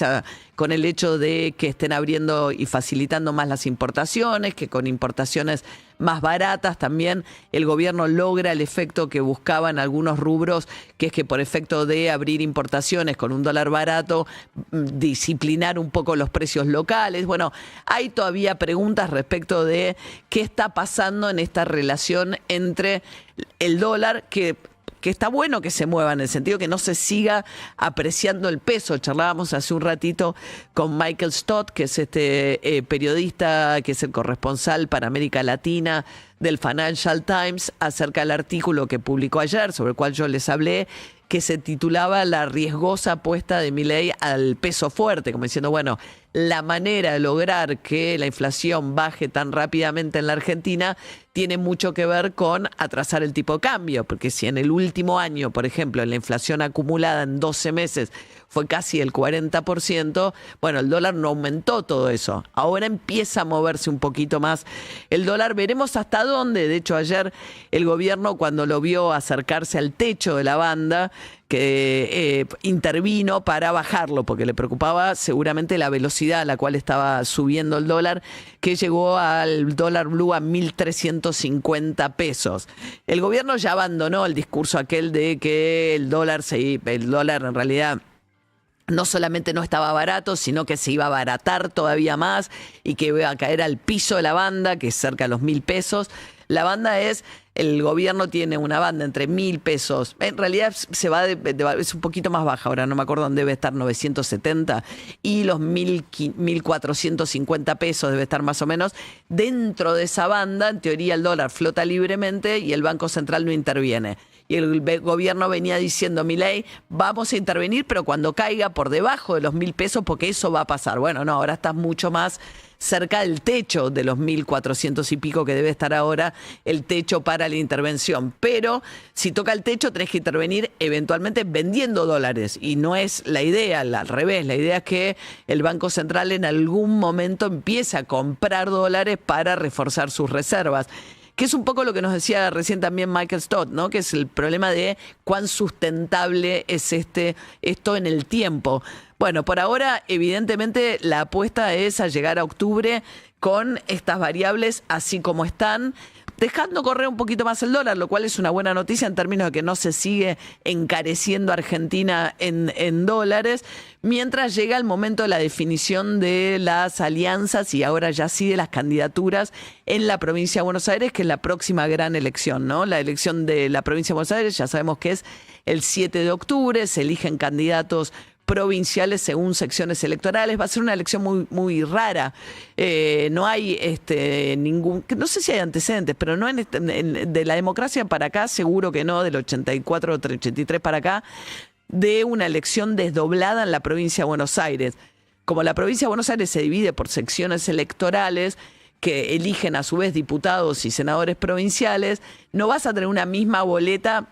con el hecho de que estén abriendo y facilitando más las importaciones, que con importaciones más baratas también el gobierno logra el efecto que buscaba en algunos rubros, que es que por efecto de abrir importaciones con un dólar barato, disciplinar un poco los precios locales. Bueno, hay todavía preguntas respecto de qué está pasando en esta relación entre el dólar, que está bueno que se mueva en el sentido que no se siga apreciando el peso. Charlábamos hace un ratito con Michael Stott, que es periodista, que es el corresponsal para América Latina del Financial Times, acerca del artículo que publicó ayer, sobre el cual yo les hablé, que se titulaba La riesgosa apuesta de Milei al peso fuerte, como diciendo, bueno, la manera de lograr que la inflación baje tan rápidamente en la Argentina tiene mucho que ver con atrasar el tipo de cambio, porque si en el último año, por ejemplo, la inflación acumulada en 12 meses fue casi el 40%, bueno, el dólar no aumentó todo eso. Ahora empieza a moverse un poquito más el dólar. Veremos hasta dónde. De hecho, ayer el gobierno, cuando lo vio acercarse al techo de la banda, que intervino para bajarlo, porque le preocupaba seguramente la velocidad a la cual estaba subiendo el dólar, que llegó al dólar blue a 1.350 pesos. El gobierno ya abandonó el discurso aquel de que el dólar en realidad no solamente no estaba barato, sino que se iba a abaratar todavía más y que iba a caer al piso de la banda, que es cerca de los 1.000 pesos. La banda el gobierno tiene una banda entre 1.000 pesos, en realidad es un poquito más baja, ahora no me acuerdo dónde debe estar, 970, y los 1.450 pesos debe estar más o menos. Dentro de esa banda, en teoría el dólar flota libremente y el Banco Central no interviene. Y el gobierno venía diciendo, Milei, vamos a intervenir, pero cuando caiga por debajo de los 1.000 pesos, porque eso va a pasar. Bueno, no, ahora estás mucho más cerca del techo de los 1.400 y pico que debe estar ahora el techo para la intervención. Pero si toca el techo, tenés que intervenir eventualmente vendiendo dólares. Y no es la idea, al revés. La idea es que el Banco Central en algún momento empiece a comprar dólares para reforzar sus reservas. Que es un poco lo que nos decía recién también Michael Stott, ¿no? Que es el problema de cuán sustentable es esto en el tiempo. Bueno, por ahora, evidentemente, la apuesta es a llegar a octubre con estas variables así como están, dejando correr un poquito más el dólar, lo cual es una buena noticia en términos de que no se sigue encareciendo Argentina en dólares, mientras llega el momento de la definición de las alianzas y ahora ya sí de las candidaturas en la provincia de Buenos Aires, que es la próxima gran elección, ¿no? La elección de la provincia de Buenos Aires ya sabemos que es el 7 de octubre, se eligen candidatos provinciales según secciones electorales. Va a ser una elección muy, muy rara. No hay no sé si hay antecedentes, pero no de la democracia para acá, seguro que no, del 84 o 83 para acá, de una elección desdoblada en la provincia de Buenos Aires. Como la provincia de Buenos Aires se divide por secciones electorales que eligen a su vez diputados y senadores provinciales, no vas a tener una misma boleta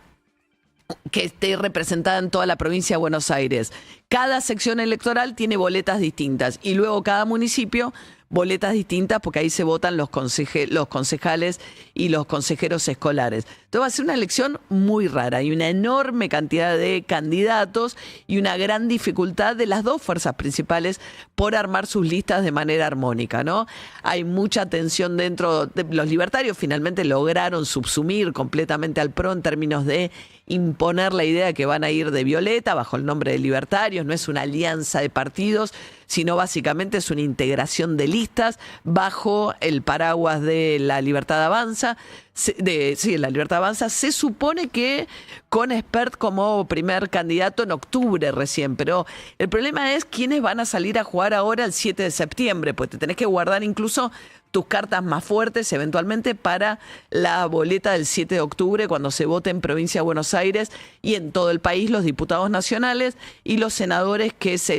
que esté representada en toda la provincia de Buenos Aires. Cada sección electoral tiene boletas distintas y luego cada municipio boletas distintas, porque ahí se votan los concejales y los consejeros escolares. Entonces va a ser una elección muy rara. Hay una enorme cantidad de candidatos y una gran dificultad de las dos fuerzas principales por armar sus listas de manera armónica, ¿no? Hay mucha tensión dentro de los libertarios. Finalmente lograron subsumir completamente al PRO en términos de imponer la idea de que van a ir de violeta bajo el nombre de libertarios. No es una alianza de partidos, sino básicamente es una integración de listas bajo el paraguas de la Libertad Avanza. La Libertad Avanza. Se supone que con Espert como primer candidato en octubre recién, pero el problema es quiénes van a salir a jugar ahora el 7 de septiembre, pues te tenés que guardar incluso tus cartas más fuertes eventualmente para la boleta del 7 de octubre, cuando se vote en Provincia de Buenos Aires y en todo el país los diputados nacionales y los senadores,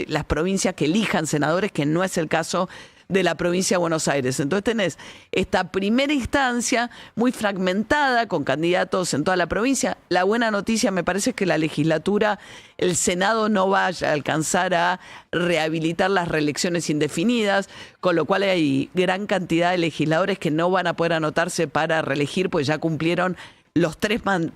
las provincias que elijan senadores, que no es el caso de la provincia de Buenos Aires. Entonces tenés esta primera instancia muy fragmentada, con candidatos en toda la provincia. La buena noticia me parece es que la legislatura, el Senado no va a alcanzar a rehabilitar las reelecciones indefinidas, con lo cual hay gran cantidad de legisladores que no van a poder anotarse para reelegir, pues ya cumplieron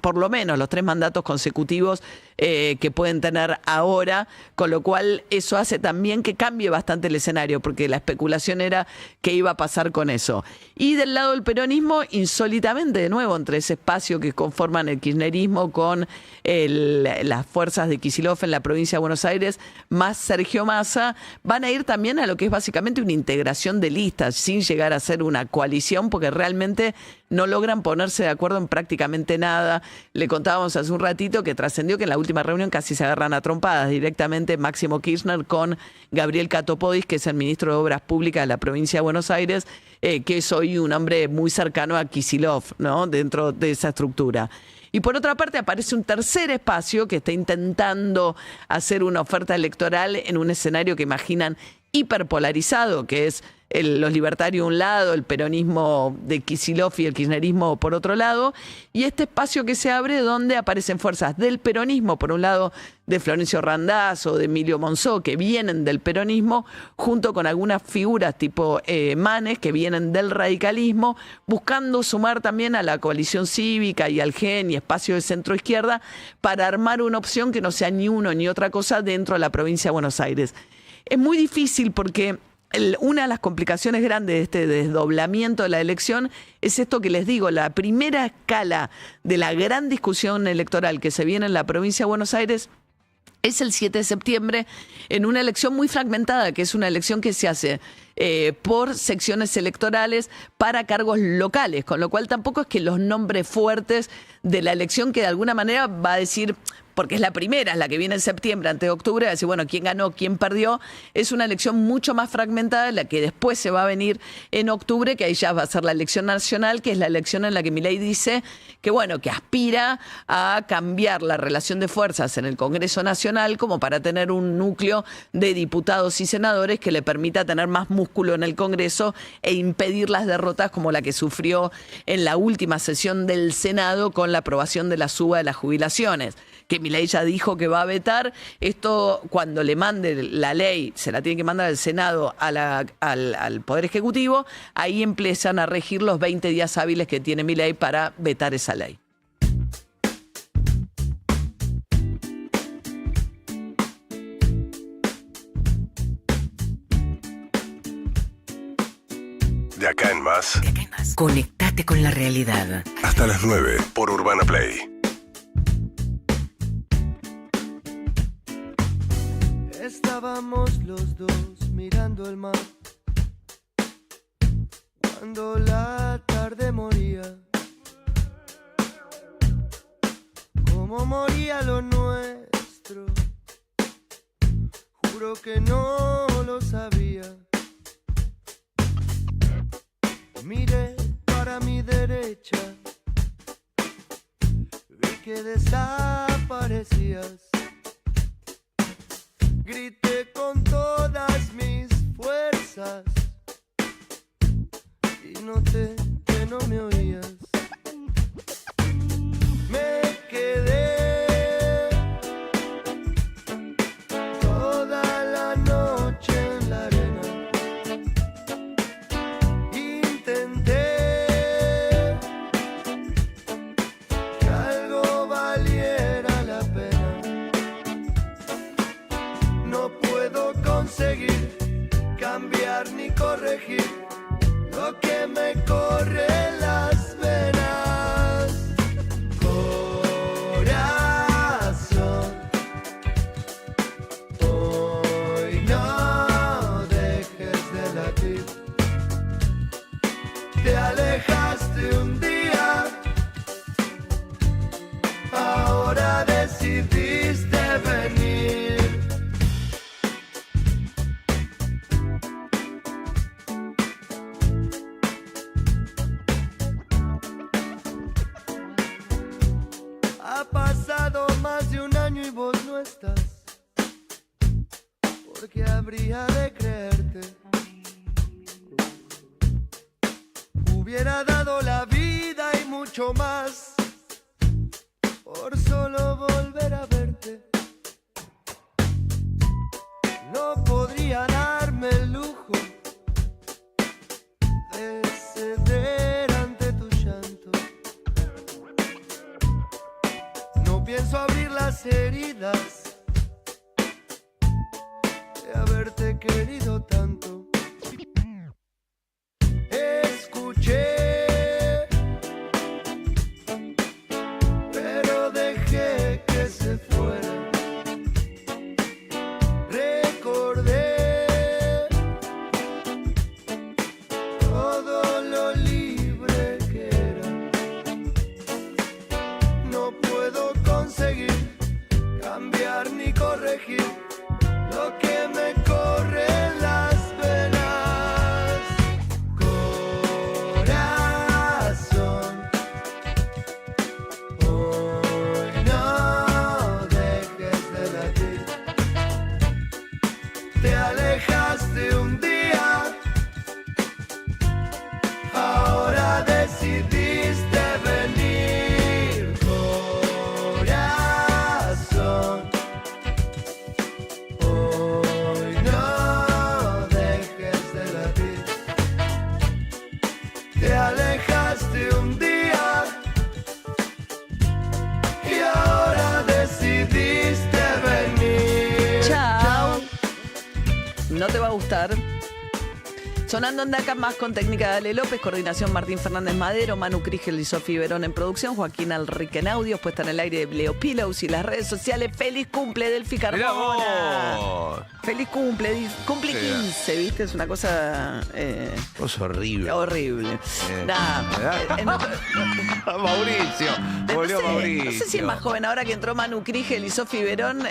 por lo menos los 3 mandatos consecutivos que pueden tener ahora, con lo cual eso hace también que cambie bastante el escenario, porque la especulación era qué iba a pasar con eso. Y del lado del peronismo, insólitamente, de nuevo, entre ese espacio que conforman el kirchnerismo con las fuerzas de Kicillof en la provincia de Buenos Aires, más Sergio Massa, van a ir también a lo que es básicamente una integración de listas, sin llegar a ser una coalición, porque realmente no logran ponerse de acuerdo en prácticamente nada. Le contábamos hace un ratito que trascendió que en la última reunión casi se agarran a trompadas directamente Máximo Kirchner con Gabriel Catopodis, que es el ministro de Obras Públicas de la provincia de Buenos Aires, que es hoy un hombre muy cercano a Kicillof, ¿no?, dentro de esa estructura. Y por otra parte aparece un tercer espacio que está intentando hacer una oferta electoral en un escenario que imaginan hiperpolarizado, que es los libertarios de un lado, el peronismo de Kicillof y el kirchnerismo por otro lado, y este espacio que se abre donde aparecen fuerzas del peronismo, por un lado de Florencio Randazzo, de Emilio Monzó, que vienen del peronismo, junto con algunas figuras tipo Manes, que vienen del radicalismo, buscando sumar también a la coalición cívica y al GEN y espacio de centro-izquierda para armar una opción que no sea ni uno ni otra cosa dentro de la provincia de Buenos Aires. Es muy difícil porque una de las complicaciones grandes de este desdoblamiento de la elección es esto que les digo, la primera escala de la gran discusión electoral que se viene en la provincia de Buenos Aires es el 7 de septiembre, en una elección muy fragmentada, que es una elección que se hace por secciones electorales para cargos locales, con lo cual tampoco es que los nombres fuertes de la elección, que de alguna manera va a decir, porque es la primera, es la que viene en septiembre, antes de octubre, va a decir, bueno, quién ganó, quién perdió. Es una elección mucho más fragmentada, la que después se va a venir en octubre, que ahí ya va a ser la elección nacional, que es la elección en la que Milei dice que, bueno, que aspira a cambiar la relación de fuerzas en el Congreso Nacional como para tener un núcleo de diputados y senadores que le permita tener más músculo en el Congreso e impedir las derrotas como la que sufrió en la última sesión del Senado con la aprobación de la suba de las jubilaciones, que Milei ya dijo que va a vetar. Esto, cuando le mande la ley, se la tiene que mandar al Senado, al Poder Ejecutivo, ahí empiezan a regir los 20 días hábiles que tiene Milei para vetar esa ley. De acá en más. Conectate con la realidad. Hasta las 9 por Urbana Play. Estábamos los dos mirando el mar cuando la tarde moría, como moría lo nuestro. Juro que no lo sabía. Miré para mi derecha, vi que desaparecías. Grité con todas mis fuerzas y noté que no me oías. Me quedé toda la noche en la arena. Intenté que algo valiera la pena. No puedo conseguir cambiar ni corregir lo que me corre en las venas. Corazón, hoy no dejes de latir. Te alejaste un día, ahora decidiste venir. Ha pasado más de un año y vos no estás. ¿Por qué habría de creerte? Hubiera dado la vida y mucho más por solo volver a verte. No podría darme el lujo de ceder ante tu llanto. No pienso abrir las heridas de haberte querido tanto. Escuché, pero dejé que se fuera. Recordé todo lo libre que era. No puedo conseguir cambiar ni corregir lo que me corre en las venas. Corazón, hoy no dejes de latir. Te alejaste un día, ahora decidiste venir. Corazón, hoy no dejes de latir. Te alejaste un día y ahora decidiste venir. Chao. No te va a gustar. Sonando en Daca más con técnica de Ale López, coordinación Martín Fernández Madero, Manu Crígel y Sofi Verón en producción, Joaquín Alrique en audios, puesta en el aire de Leo Pillows y las redes sociales. ¡Feliz cumple, Delphi Mirá Carmona! vos. ¡Feliz cumple! Cumple Sí. 15, ¿viste? Es una cosa... Cosa horrible. horrible. Nada. Mauricio. Volvió Mauricio. No sé si es más joven ahora que entró Manu Crígel y Sofi Verón,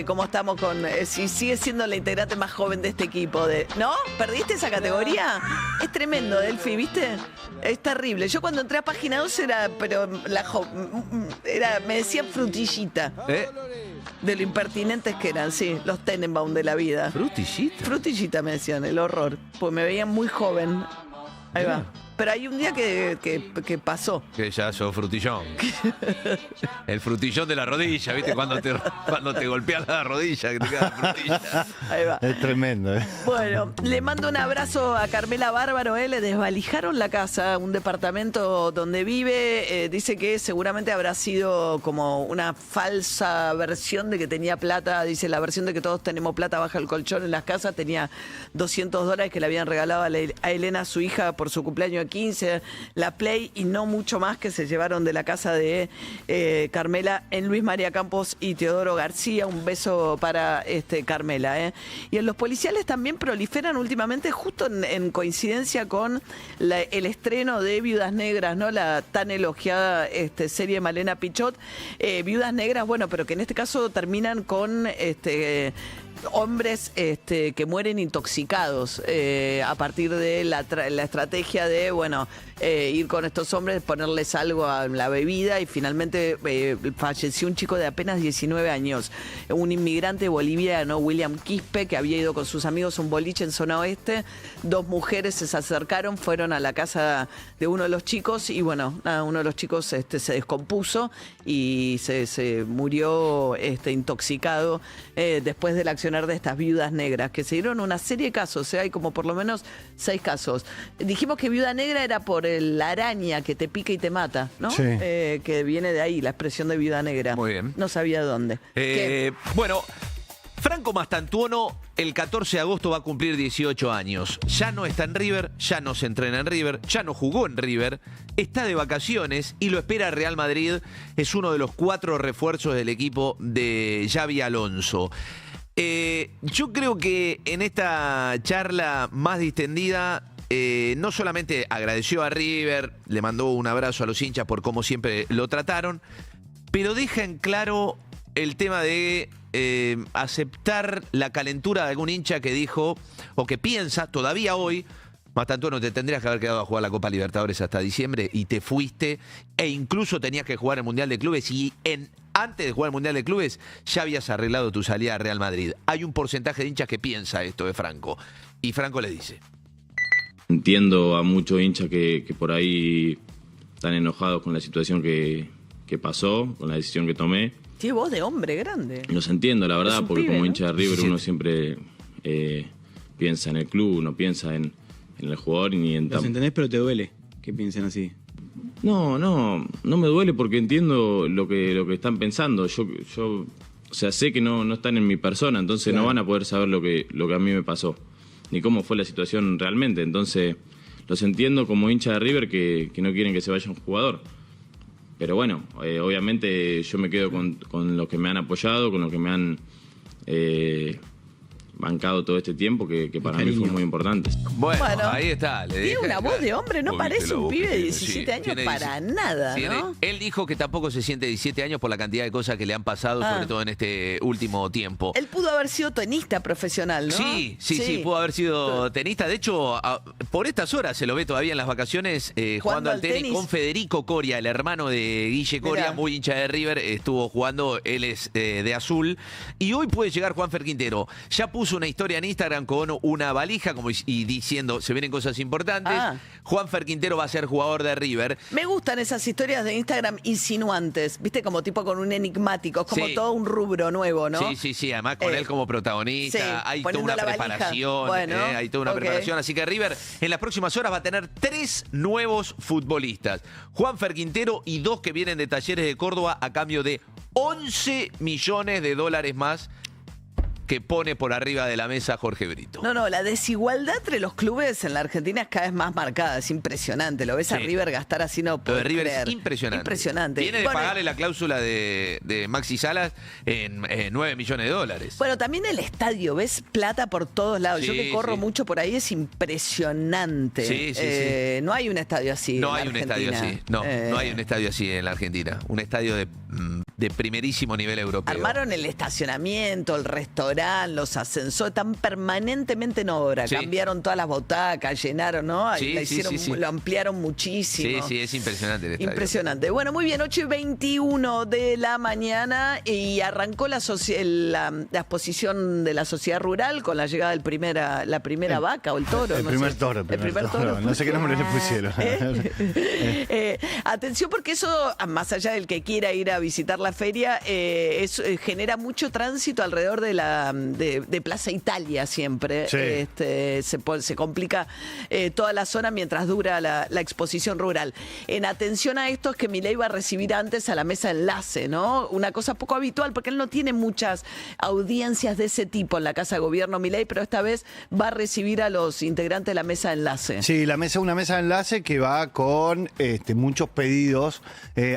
cómo estamos con... si sigue siendo la integrante más joven de este equipo. ¿No? ¿Perdiste esa categoría? Es tremendo, Delphi, ¿viste? Es terrible. Yo cuando entré a Página 2 me decían frutillita. De lo impertinentes que eran, sí, los Tenenbaum de la vida. ¿Frutillita? Frutillita me decían, el horror. Pues me veían muy joven. Ahí va. Pero hay un día que pasó. Que ya sos frutillón. El frutillón de la rodilla, ¿viste? Cuando te golpeas la rodilla, que te queda la frutilla. Ahí va. Es tremendo, ¿eh? Bueno, le mando un abrazo a Carmela Bárbaro. Le desvalijaron la casa, un departamento donde vive. Dice que seguramente habrá sido como una falsa versión de que tenía plata. Dice la versión de que todos tenemos plata bajo el colchón en las casas. Tenía $200 que le habían regalado a Elena, su hija, por su cumpleaños de 15, la Play y no mucho más que se llevaron de la casa de Carmela en Luis María Campos y Teodoro García. Un beso para Carmela. Y en los policiales también proliferan últimamente, justo en coincidencia con el estreno de Viudas Negras, ¿no? La tan elogiada serie de Malena Pichot. Viudas Negras, bueno, pero que en este caso terminan con hombres que mueren intoxicados a partir de la estrategia de, bueno, ir con estos hombres, ponerles algo a la bebida y finalmente falleció un chico de apenas 19 años, un inmigrante boliviano, William Quispe, que había ido con sus amigos a un boliche en zona oeste. Dos mujeres se acercaron, fueron a la casa de uno de los chicos y bueno, uno de los chicos se descompuso y se murió intoxicado después del accionar de estas viudas negras, que se dieron una serie de casos, hay como por lo menos 6 casos. Dijimos que viuda negra era por la araña que te pica y te mata, ¿no? Sí. Que viene de ahí, la expresión de viuda negra. Muy bien. No sabía dónde. Bueno, Franco Mastantuono el 14 de agosto va a cumplir 18 años. Ya no está en River, ya no se entrena en River, ya no jugó en River, está de vacaciones y lo espera Real Madrid. Es uno de los 4 refuerzos del equipo de Xabi Alonso. Yo creo que en esta charla más distendida no solamente agradeció a River, le mandó un abrazo a los hinchas por cómo siempre lo trataron, pero deja en claro el tema de aceptar la calentura de algún hincha que dijo, o que piensa todavía hoy, Mastantuono, te tendrías que haber quedado a jugar la Copa Libertadores hasta diciembre y te fuiste, e incluso tenías que jugar el Mundial de Clubes y antes de jugar el Mundial de Clubes ya habías arreglado tu salida a Real Madrid. Hay un porcentaje de hinchas que piensa esto de Franco y Franco le dice: Entiendo a muchos hinchas que por ahí están enojados con la situación que pasó, con la decisión que tomé. Tiene voz de hombre grande. Los entiendo, la verdad, porque pibe, como ¿no? hincha de River uno siempre piensa en el club, no piensa en el jugador y ni en... Los entendés, pero te duele que piensen así. No me duele porque entiendo lo que están pensando. Yo o sea, sé que no están en mi persona, entonces no van a poder saber lo que a mí me pasó, ni cómo fue la situación realmente. Entonces, los entiendo como hincha de River que no quieren que se vaya un jugador. Pero bueno, obviamente yo me quedo con los que me han apoyado, con los que me han bancado todo este tiempo, que para mí fue muy importante. Bueno, ahí está. Tiene una voz de hombre, no parece un pibe de 17 años para nada, ¿no? Él dijo que tampoco se siente 17 años por la cantidad de cosas que le han pasado, sobre todo en este último tiempo. Él pudo haber sido tenista profesional, ¿no? Sí, pudo haber sido tenista. De hecho, por estas horas se lo ve todavía en las vacaciones jugando al tenis con Federico Coria, el hermano de Guille Coria, Mirá. muy hincha de River. Estuvo jugando, él es de azul. Y hoy puede llegar Juanfer Quintero. Ya puso una historia en Instagram con una valija y diciendo, se vienen cosas importantes. Juanfer Quintero va a ser jugador de River. Me gustan esas historias de Instagram insinuantes, viste, como tipo con un enigmático, es como todo un rubro nuevo, ¿no? Sí, además con él como protagonista, sí, hay toda poniendo una la valija. preparación, Bueno, hay toda una preparación, así que River en las próximas horas va a tener 3 nuevos futbolistas, Juanfer Quintero y 2 que vienen de Talleres de Córdoba a cambio de $11 millones más que pone por arriba de la mesa Jorge Brito. No, la desigualdad entre los clubes en la Argentina es cada vez más marcada, es impresionante. Lo ves a River gastar así, no Lo puedo de River creer. es impresionante. Viene de Bueno, pagarle la cláusula de Maxi Salas en $9 millones. Bueno, también el estadio, ves plata por todos lados. Yo Sí, que corro sí. mucho por ahí, es impresionante. Sí. No hay un estadio así. No en hay un Argentina. estadio así. No hay un estadio así en la Argentina. Un estadio de primerísimo nivel europeo. Armaron el estacionamiento, el restaurante, los ascensores, están permanentemente en obra. Sí. Cambiaron todas las butacas, llenaron, ¿no? Sí, La hicieron, sí. lo ampliaron muchísimo. Sí, es impresionante el estadio. Impresionante. Bueno, muy bien, 8:21 de la mañana y arrancó la exposición de la sociedad rural con la llegada del la primera vaca o el toro. El no primer sé. toro. El primer toro. No sé qué nombre le pusieron. Atención porque eso, más allá del que quiera ir a visitar la feria, genera mucho tránsito alrededor de Plaza Italia siempre. Sí. Se complica toda la zona mientras dura la exposición rural. En atención a esto es que Milei va a recibir antes a la mesa enlace, ¿no? Una cosa poco habitual porque él no tiene muchas audiencias de ese tipo en la Casa de Gobierno Milei, pero esta vez va a recibir a los integrantes de la mesa enlace. Sí, una mesa de enlace que va con muchos pedidos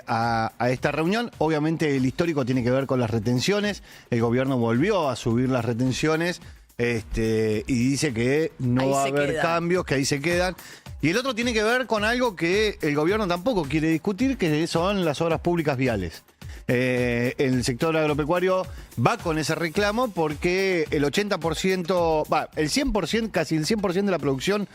a esta reunión. Obviamente el histórico tiene que ver con las retenciones. El gobierno volvió a subir las retenciones y dice que no va a haber cambios, que ahí se quedan. Y el otro tiene que ver con algo que el gobierno tampoco quiere discutir, que son las obras públicas viales. El sector agropecuario va con ese reclamo porque el 80%, el 100%, casi el 100% de la producción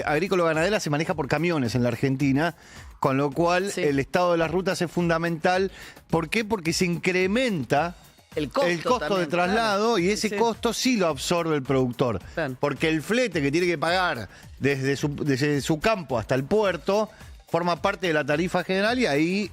agrícola-ganadera se maneja por camiones en la Argentina, con lo cual el estado de las rutas es fundamental. ¿Por qué? Porque se incrementa el costo también, de traslado, y ese costo sí lo absorbe el productor. Claro. Porque el flete que tiene que pagar desde su campo hasta el puerto forma parte de la tarifa general, y ahí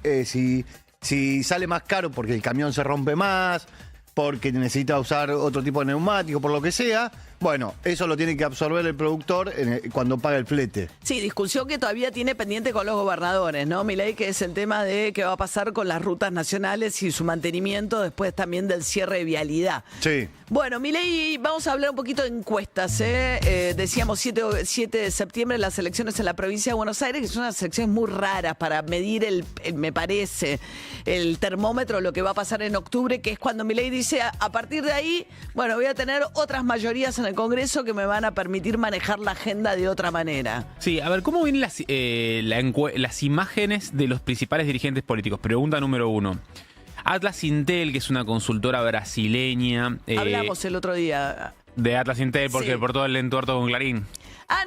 si sale más caro porque el camión se rompe más, porque necesita usar otro tipo de neumático, por lo que sea, bueno, eso lo tiene que absorber el productor cuando paga el flete. Sí, discusión que todavía tiene pendiente con los gobernadores, ¿no, Milei? Que es el tema de qué va a pasar con las rutas nacionales y su mantenimiento después también del cierre de vialidad. Sí. Bueno, Milei, vamos a hablar un poquito de encuestas, decíamos 7 de septiembre las elecciones en la provincia de Buenos Aires, que son unas elecciones muy raras para medir me parece, el termómetro, lo que va a pasar en octubre, que es cuando Milei dice, a partir de ahí, bueno, voy a tener otras mayorías en el Congreso que me van a permitir manejar la agenda de otra manera. Sí, a ver, ¿cómo vienen las imágenes de los principales dirigentes políticos? Pregunta número 1. Atlas Intel, que es una consultora brasileña. Hablamos el otro día. De Atlas Intel, porque Sí. por todo el entuerto con Clarín.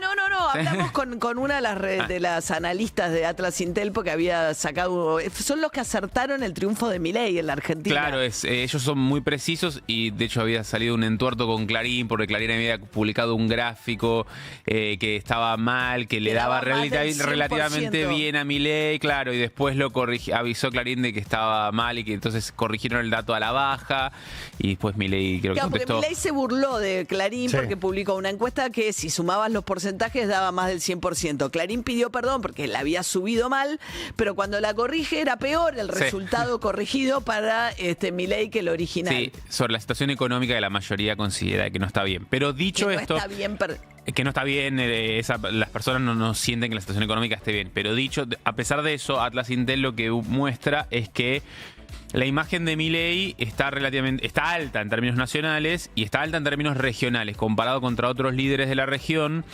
No, hablamos con una de las analistas de Atlas Intel porque había sacado... Son los que acertaron el triunfo de Milei en la Argentina. Claro, ellos son muy precisos y de hecho había salido un entuerto con Clarín porque Clarín había publicado un gráfico que estaba mal, que le daba relativamente bien a Milei, claro, y después lo avisó Clarín de que estaba mal y que entonces corrigieron el dato a la baja y después Milei creo que contestó. Porque Milei se burló de Clarín porque publicó una encuesta que si sumabas los porcentajes daba más del 100%. Clarín pidió perdón porque la había subido mal, pero cuando la corrige era peor el resultado corregido para Milei que el original. Sí, sobre la situación económica que la mayoría considera que no está bien. Pero dicho esto... que no está bien, las personas no sienten que la situación económica esté bien. Pero dicho, a pesar de eso, Atlas Intel lo que muestra es que la imagen de Milei está alta en términos nacionales y está alta en términos regionales, comparado contra otros líderes de la región,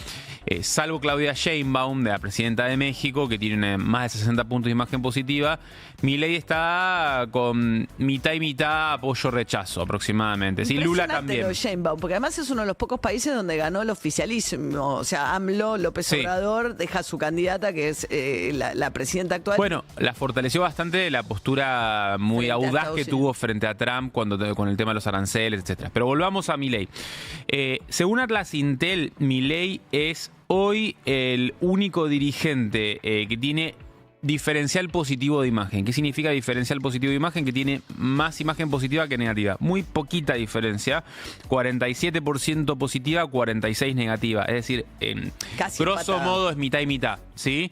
salvo Claudia Sheinbaum, de la presidenta de México, que tiene más de 60 puntos de imagen positiva. Milei está con mitad y mitad apoyo-rechazo aproximadamente. Sí, Lula también. Lo de Sheinbaum, porque además es uno de los pocos países donde ganó el oficialismo. O sea, AMLO, López Obrador, deja a su candidata, que es la presidenta actual. Bueno, la fortaleció bastante la postura muy audaz que tuvo frente a Trump con el tema de los aranceles, etcétera. Pero volvamos a Milei. Según Atlas Intel, Milei es hoy el único dirigente que tiene diferencial positivo de imagen. ¿Qué significa diferencial positivo de imagen? Que tiene más imagen positiva que negativa. Muy poquita diferencia. 47% positiva, 46% negativa. Es decir, grosso modo es mitad y mitad. ¿Sí?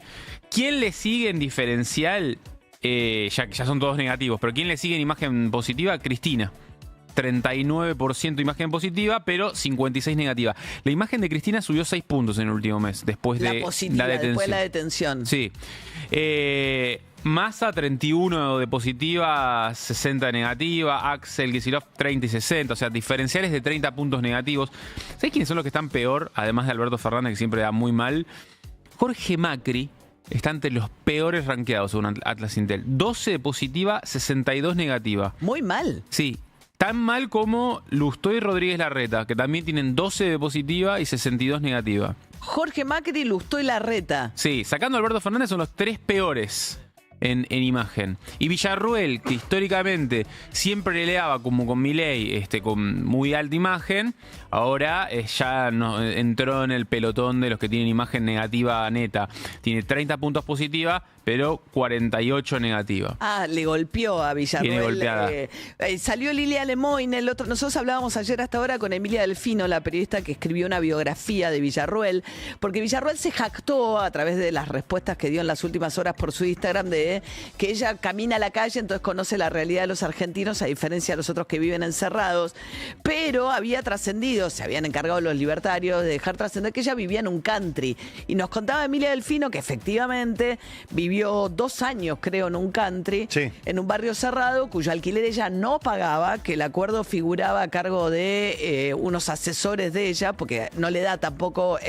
¿Quién le sigue en diferencial? Ya son todos negativos. Pero ¿quién le sigue en imagen positiva? Cristina. 39% imagen positiva, pero 56% negativa. La imagen de Cristina subió 6 puntos en el último mes, después de la detención. Después de la detención. Sí. Massa, 31 de positiva, 60 de negativa. Axel Kicillof, 30 y 60. O sea, diferenciales de 30 puntos negativos. ¿Sabés quiénes son los que están peor? Además de Alberto Fernández, que siempre da muy mal. Jorge Macri está entre los peores rankeados según Atlas Intel. 12 de positiva, 62 negativa. Muy mal. Sí. Tan mal como Lustó y Rodríguez Larreta, que también tienen 12 de positiva y 62 negativa. Jorge Macri, Lustó y Larreta. Sí, sacando a Alberto Fernández son los 3 peores en imagen. Y Villarruel, que históricamente siempre le daba como con Milei, con muy alta imagen, ahora ya entró en el pelotón de los que tienen imagen negativa neta. Tiene 30 puntos positiva, pero 48 negativa. Le golpeó a Villarruel. Tiene golpeada. Salió Lilia Lemoyne, nosotros hablábamos ayer hasta ahora con Emilia Delfino, la periodista que escribió una biografía de Villarruel, porque Villarruel se jactó a través de las respuestas que dio en las últimas horas por su Instagram de que ella camina a la calle, entonces conoce la realidad de los argentinos, a diferencia de los otros que viven encerrados, pero había trascendido, se habían encargado los libertarios de dejar trascender que ella vivía en un country. Y nos contaba Emilia Delfino que efectivamente vivió 2 años, creo, en un country, en un barrio cerrado, cuyo alquiler ella no pagaba, que el acuerdo figuraba a cargo de unos asesores de ella, porque no le da tampoco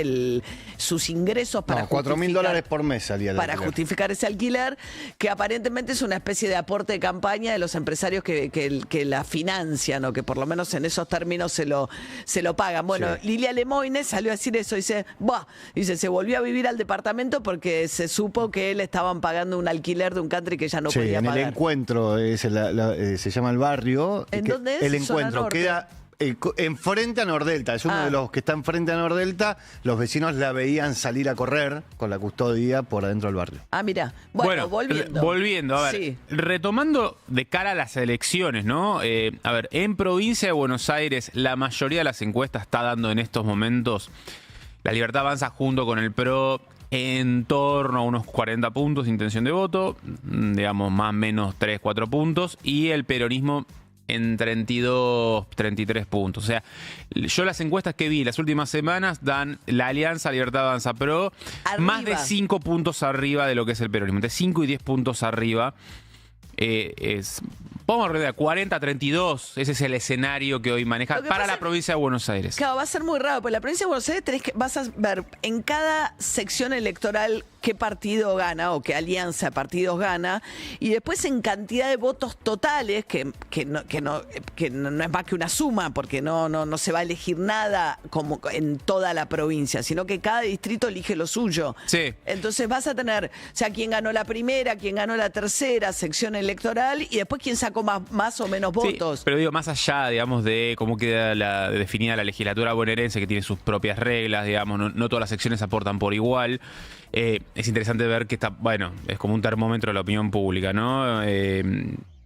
sus ingresos para $4.000 por mes salía para justificar ese alquiler, que aparentemente es una especie de aporte de campaña de los empresarios que la financian, o que por lo menos en esos términos se lo pagan. Bueno, Lilia Lemoyne salió a decir eso, dice, se volvió a vivir al departamento porque se supo que le estaban pagando un alquiler de un country que ella no podía pagar. En el Encuentro, se llama el barrio. ¿En dónde es? El Encuentro queda enfrente a Nordelta, es uno de los que está enfrente a Nordelta. Los vecinos la veían salir a correr con la custodia por adentro del barrio. Mira, bueno, volviendo, a ver, retomando de cara a las elecciones, ¿no? A ver, en provincia de Buenos Aires, la mayoría de las encuestas está dando en estos momentos La Libertad Avanza junto con el PRO en torno a unos 40 puntos de intención de voto, digamos más o menos 3, 4 puntos, y el peronismo en 32, 33 puntos. O sea, yo las encuestas que vi las últimas semanas dan la Alianza Libertad Avanza PRO más de 5 puntos arriba de lo que es el peronismo, entre 5 y 10 puntos arriba. Es Vamos a redondear, 40-32, ese es el escenario que hoy maneja para la provincia de Buenos Aires. Claro, va a ser muy raro, porque la provincia de Buenos Aires vas a ver en cada sección electoral qué partido gana o qué alianza de partidos gana, y después en cantidad de votos totales, que no es más que una suma, porque no se va a elegir nada como en toda la provincia, sino que cada distrito elige lo suyo. Sí. Entonces vas a tener, o sea, quién ganó la primera, quién ganó la tercera sección electoral, y después quién sacó más o menos votos. Sí, pero digo, más allá, digamos, de cómo queda definida la legislatura bonaerense, que tiene sus propias reglas, digamos, no todas las secciones aportan por igual. Es interesante ver que está, bueno, es como un termómetro de la opinión pública, ¿no?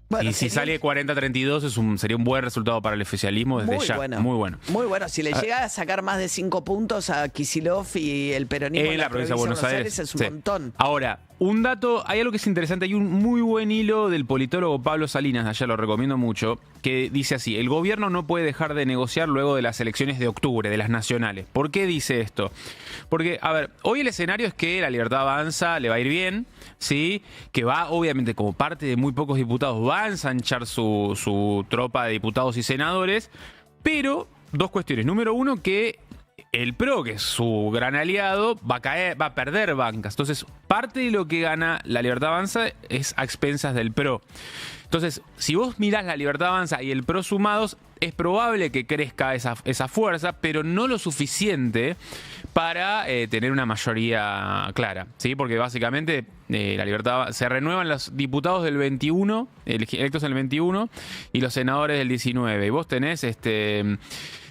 Bueno, y si sale 40-32 sería un buen resultado para el oficialismo desde muy ya. Bueno. Muy bueno. Muy bueno. Si le llega a sacar más de 5 puntos a Kicillof y el peronismo en la provincia de Buenos Aires es un sí. montón. Ahora, un dato, hay algo que es interesante, hay un muy buen hilo del politólogo Pablo Salinas, allá lo recomiendo mucho, que dice así: el gobierno no puede dejar de negociar luego de las elecciones de octubre, de las nacionales. ¿Por qué dice esto? Porque, a ver, hoy el escenario es que La Libertad Avanza le va a ir bien, ¿sí? Que va, obviamente, como parte de muy pocos diputados, va a ensanchar su tropa de diputados y senadores, pero dos cuestiones. Número uno, que el PRO, que es su gran aliado, va a perder bancas. Entonces, parte de lo que gana La Libertad Avanza es a expensas del PRO. Entonces, si vos mirás La Libertad Avanza y el PRO sumados, es probable que crezca esa fuerza, pero no lo suficiente para tener una mayoría clara, ¿sí? Porque básicamente La Libertad se renuevan los diputados del 21, electos en el 21, y los senadores del 19. Y vos tenés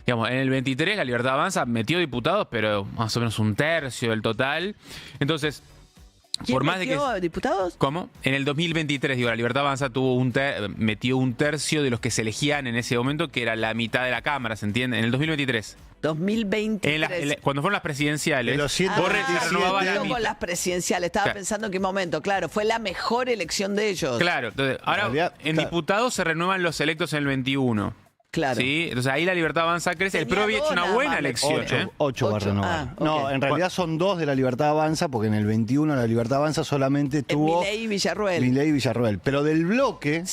digamos, en el 23 La Libertad Avanza metió diputados, pero más o menos un tercio del total. Entonces, ¿quién metió diputados? ¿Cómo? En el 2023, digo, La Libertad Avanza metió un tercio de los que se elegían en ese momento, que era la mitad de la Cámara, ¿se entiende? En el 2023. 2023. Cuando fueron las presidenciales. De los se renovaba la mitad. Con las presidenciales. Estaba pensando en qué momento. Claro, fue la mejor elección de ellos. Claro. Entonces, ahora en diputados se renuevan los electos en el 21. Claro. ¿Sí? Entonces ahí La Libertad Avanza crece. El PRO había hecho una buena elección. 8 va a renovar. No, en realidad son 2 de La Libertad Avanza, porque en el 21 La Libertad Avanza solamente tuvo Milei y Villarruel. Milei y Villarruel. Pero del bloque,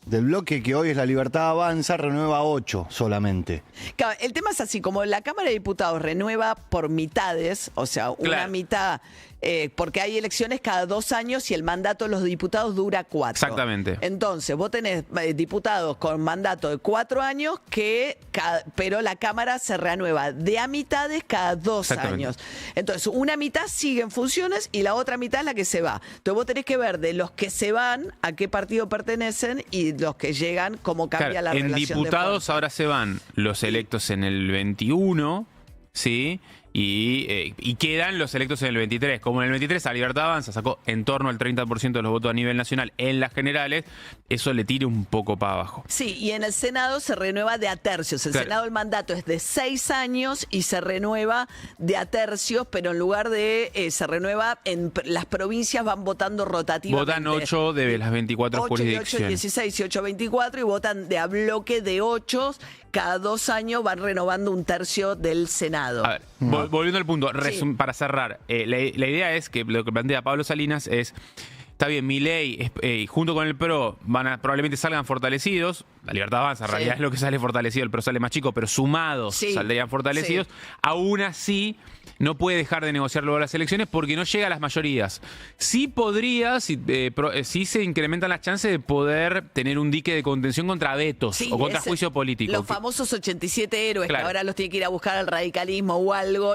del bloque que hoy es La Libertad Avanza, renueva 8 solamente. Claro, el tema es así, como la Cámara de Diputados renueva por mitades, o sea, una mitad, porque hay elecciones cada 2 años y el mandato de los diputados dura 4. Exactamente. Entonces, vos tenés diputados con mandato de 4 años, pero la Cámara se renueva de a mitades cada 2 años. Entonces, una mitad sigue en funciones y la otra mitad es la que se va. Entonces, vos tenés que ver de los que se van a qué partido pertenecen y los que llegan cómo cambia la relación. En diputados ahora se van los electos en el 21, ¿sí? Y quedan los electos en el 23. Como en el 23 La Libertad Avanza sacó en torno al 30% de los votos a nivel nacional en las generales, eso le tira un poco para abajo. Sí, y en el Senado se renueva de a tercios. El Senado, el mandato es de 6 años y se renueva de a tercios, pero en lugar de se renueva, en las provincias van votando rotativamente. Votan 8 de las 24 jurisdicciones. 8, 16 y 8, 24 y votan de a bloque de 8. Cada 2 años van renovando un tercio del Senado. A ver, volviendo al punto, para cerrar, la idea es que lo que plantea Pablo Salinas es, está bien, Milei junto con el PRO probablemente salgan fortalecidos. La Libertad Avanza en realidad es lo que sale fortalecido, el PRO sale más chico, pero sumados saldrían fortalecidos. Aún así, no puede dejar de negociar luego las elecciones porque no llega a las mayorías. Sí podría, sí se incrementan las chances de poder tener un dique de contención contra vetos o contra juicio político. Los famosos 87 héroes que ahora los tiene que ir a buscar al radicalismo o algo,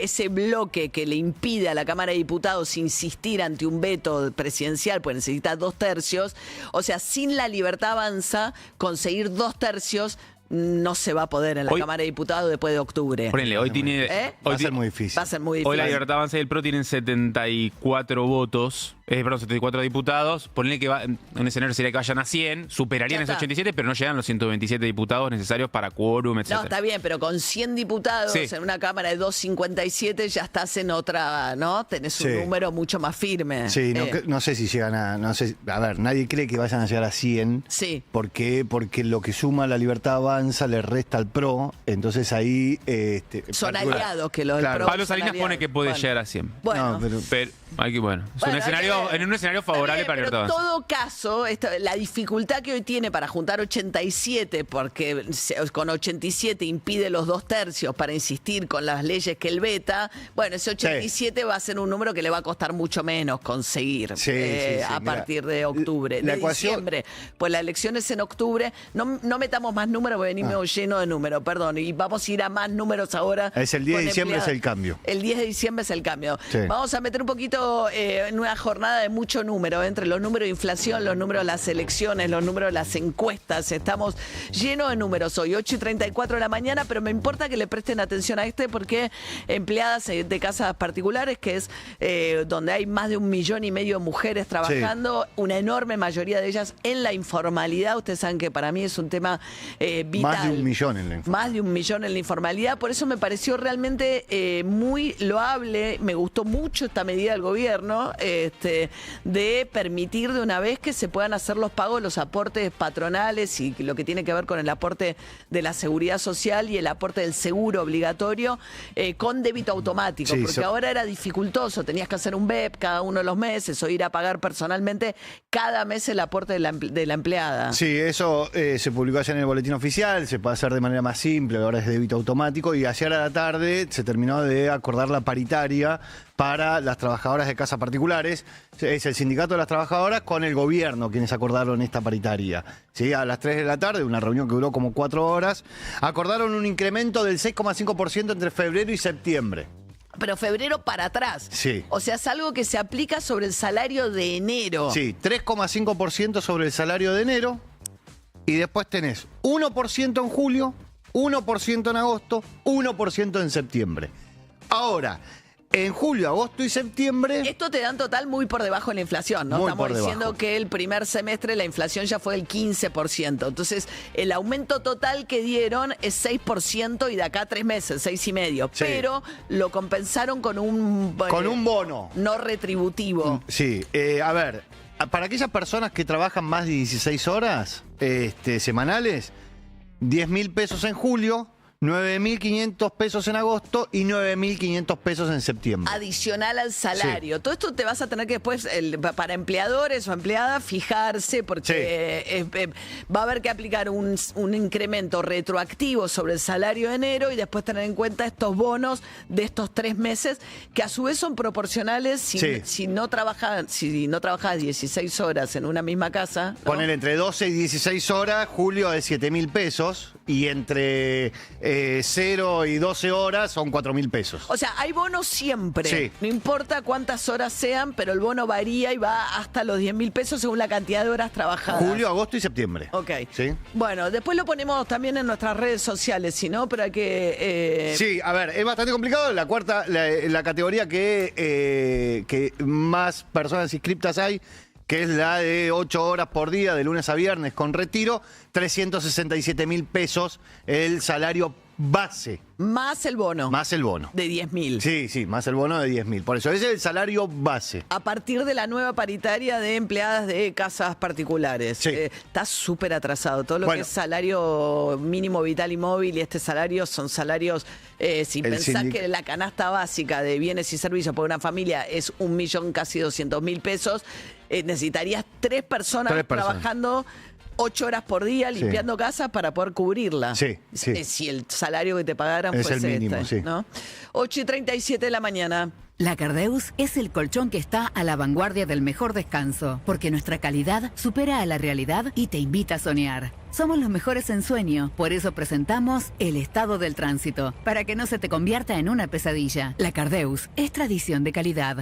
ese bloque que le impide a la Cámara de Diputados insistir ante un veto presidencial, pues necesita 2 tercios. O sea, sin La Libertad Avanza, conseguir 2 tercios no se va a poder en la Cámara de Diputados después de octubre. Ponele, hoy va a ser muy difícil. Va a ser muy difícil. Hoy La Libertad Avanza y el PRO tienen 74 votos, 74 diputados. Ponele que un escenario sería que vayan a 100, superarían esos 87, pero no llegan los 127 diputados necesarios para quórum, etc. No, está bien, pero con 100 diputados en una Cámara de 257 ya estás en otra, ¿no? Tenés un número mucho más firme. Sí, no sé si llegan a ver, nadie cree que vayan a llegar a 100. Sí. Porque lo que suma La Libertad Avanza le resta al PRO, entonces ahí son aliados que los Pablo Salinas pone que puede llegar a 100. Bueno, pero es un escenario escenario favorable para pero en Libertad. todo caso, la dificultad que hoy tiene para juntar 87, porque con 87 impide los 2/3 para insistir con las leyes que él veta, bueno, ese 87 va a ser un número que le va a costar mucho menos conseguir a partir de octubre, de diciembre. Pues la elección es en octubre. No metamos más números, porque venimos lleno de números, perdón, y vamos a ir a más números ahora. Es el 10 de diciembre es el cambio. El 10 de diciembre es el cambio. Sí. Vamos a meter un poquito en una jornada de mucho número, entre los números de inflación, los números de las elecciones, los números de las encuestas. Estamos llenos de números hoy, 8:34 de la mañana, pero me importa que le presten atención a porque empleadas de casas particulares, que es donde hay más de 1,5 millones de mujeres trabajando, una enorme mayoría de ellas en la informalidad. Ustedes saben que para mí es un tema vital. Más de 1 millón en la informalidad. Más de 1 millón en la informalidad. Por eso me pareció realmente muy loable, me gustó mucho esta medida del gobierno de permitir de una vez que se puedan hacer los pagos, los aportes patronales y lo que tiene que ver con el aporte de la seguridad social y el aporte del seguro obligatorio con débito automático, porque ahora era dificultoso, tenías que hacer un BEP cada uno de los meses o ir a pagar personalmente cada mes el aporte de la empleada. Sí, eso se publicó ayer en el boletín oficial, se puede hacer de manera más simple, ahora es débito automático, y ayer a la tarde se terminó de acordar la paritaria para las trabajadoras de casas particulares. Es el sindicato de las trabajadoras con el gobierno quienes acordaron esta paritaria. ¿Sí? A las 3 de la tarde, una reunión que duró como 4 horas, acordaron un incremento del 6,5% entre febrero y septiembre. Pero febrero para atrás. Sí. O sea, es algo que se aplica sobre el salario de enero. Sí, 3,5% sobre el salario de enero. Y después tenés 1% en julio, 1% en agosto, 1% en septiembre. Ahora, en julio, agosto y septiembre... Esto te da en total muy por debajo de la inflación, ¿no? Estamos diciendo que el primer semestre la inflación ya fue del 15%. Entonces, el aumento total que dieron es 6% y de acá a 3 meses, 6,5%. Sí. Pero lo compensaron con un bono no retributivo. Sí, a ver, para aquellas personas que trabajan más de 16 horas semanales, 10.000 pesos en julio, 9.500 pesos en agosto y 9.500 pesos en septiembre. Adicional al salario. Sí. Todo esto te vas a tener que después, para empleadores o empleadas, fijarse, porque va a haber que aplicar un incremento retroactivo sobre el salario de enero y después tener en cuenta estos bonos de estos 3 meses, que a su vez son proporcionales si no trabajas 16 horas en una misma casa, ¿no? Poner entre 12 y 16 horas, julio es 7.000 pesos y entre 0 y 12 horas son 4.000 pesos. O sea, hay bonos siempre. Sí. No importa cuántas horas sean, pero el bono varía y va hasta los 10.000 pesos según la cantidad de horas trabajadas. Julio, agosto y septiembre. Ok. ¿Sí? Bueno, después lo ponemos también en nuestras redes sociales, si no, pero hay que... Sí, a ver, es bastante complicado. La cuarta, la categoría que más personas inscriptas hay, que es la de 8 horas por día, de lunes a viernes, con retiro, 367.000 pesos el salario base. Más el bono. Más el bono. De 10.000. Sí, más el bono de 10.000. Por eso, ese es el salario base. A partir de la nueva paritaria de empleadas de casas particulares. Sí. Está súper atrasado. Todo lo que es salario mínimo vital y móvil y este salario son salarios, si pensás que la canasta básica de bienes y servicios por una familia es 1 millón, casi 200.000 pesos, necesitarías 3 personas trabajando 8 horas por día limpiando casas para poder cubrirla. Sí. Si el salario que te pagaran es fuese el mínimo, ¿no? 8:37 de la mañana. La Cardeus es el colchón que está a la vanguardia del mejor descanso, porque nuestra calidad supera a la realidad y te invita a soñar. Somos los mejores en sueño, por eso presentamos el estado del tránsito, para que no se te convierta en una pesadilla. La Cardeus es tradición de calidad.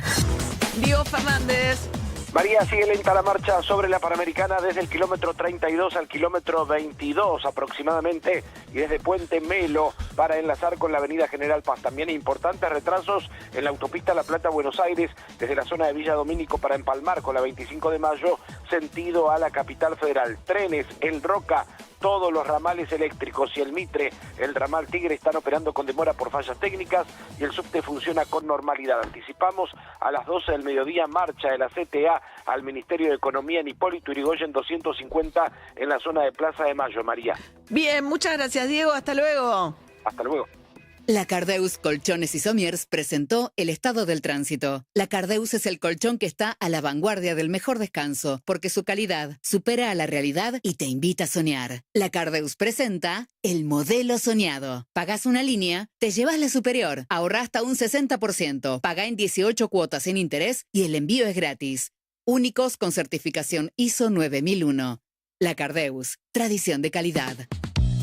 Diego Fernández. María, sigue lenta la marcha sobre la Panamericana desde el kilómetro 32 al kilómetro 22 aproximadamente y desde Puente Melo para enlazar con la avenida General Paz. También importantes retrasos en la autopista La Plata-Buenos Aires desde la zona de Villa Domínico para empalmar con la 25 de mayo sentido a la capital federal. Trenes, el Roca, todos los ramales eléctricos y el Mitre, el ramal Tigre están operando con demora por fallas técnicas y el subte funciona con normalidad. Anticipamos a las 12 del mediodía marcha de la CTA al Ministerio de Economía en Hipólito Yrigoyen 250 en la zona de Plaza de Mayo. María. Bien, muchas gracias Diego, hasta luego. Hasta luego. La Cardeus Colchones y Somiers presentó el estado del tránsito. La Cardeus es el colchón que está a la vanguardia del mejor descanso, porque su calidad supera a la realidad y te invita a soñar. La Cardeus presenta el modelo soñado. Pagás una línea, te llevas la superior, ahorrá hasta un 60%, pagá en 18 cuotas sin interés y el envío es gratis. Únicos con certificación ISO 9001. La Cardeus, tradición de calidad.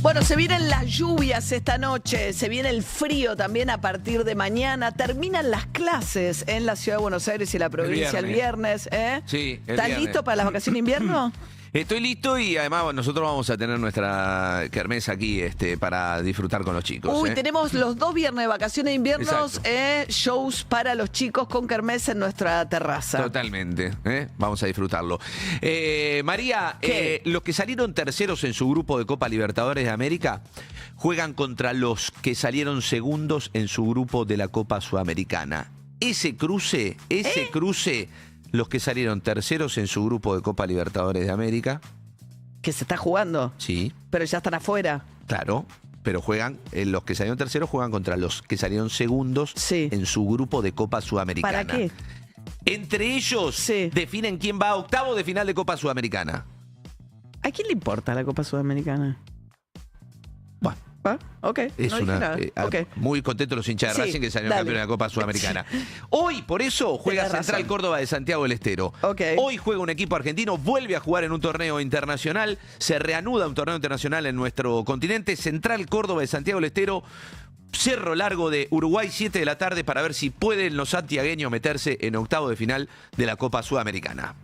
Bueno, se vienen las lluvias esta noche, se viene el frío también a partir de mañana. Terminan las clases en la Ciudad de Buenos Aires y la provincia el viernes. Sí, el ¿Estás viernes. listo para las vacaciones de invierno? Estoy listo y además nosotros vamos a tener nuestra kermés aquí para disfrutar con los chicos. Uy, tenemos los 2 viernes de vacaciones de inviernos, shows para los chicos con kermés en nuestra terraza. Totalmente, vamos a disfrutarlo. María, los que salieron terceros en su grupo de Copa Libertadores de América juegan contra los que salieron segundos en su grupo de la Copa Sudamericana. Ese cruce, los que salieron terceros en su grupo de Copa Libertadores de América. ¿Que se está jugando? Sí. Pero ya están afuera. Claro, pero juegan, los que salieron terceros juegan contra los que salieron segundos en su grupo de Copa Sudamericana. ¿Para qué? Entre ellos definen quién va a octavos de final de Copa Sudamericana. ¿A quién le importa la Copa Sudamericana? Ok, Es no dije una, nada. muy contentos los hinchas de Racing que salieron campeones de la Copa Sudamericana. Hoy, por eso, juega Tenés Central razón. Córdoba de Santiago del Estero. Hoy juega un equipo argentino, vuelve a jugar en un torneo internacional, se reanuda un torneo internacional en nuestro continente. Central Córdoba de Santiago del Estero, Cerro Largo de Uruguay, 7 de la tarde, para ver si pueden los santiagueños meterse en octavo de final de la Copa Sudamericana.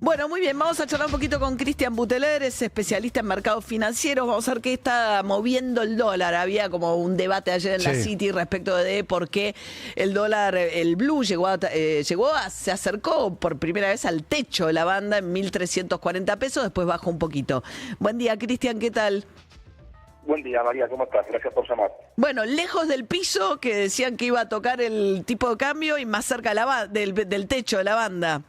Bueno, muy bien, vamos a charlar un poquito con Cristian Buteler, es especialista en mercados financieros. Vamos a ver qué está moviendo el dólar. Había como un debate ayer en la City respecto de por qué el dólar, el blue, se acercó por primera vez al techo de la banda en 1.340 pesos, después bajó un poquito. Buen día, Cristian, ¿qué tal? Buen día, María, ¿cómo estás? Gracias por llamar. Bueno, lejos del piso, que decían que iba a tocar el tipo de cambio, y más cerca del techo de la banda.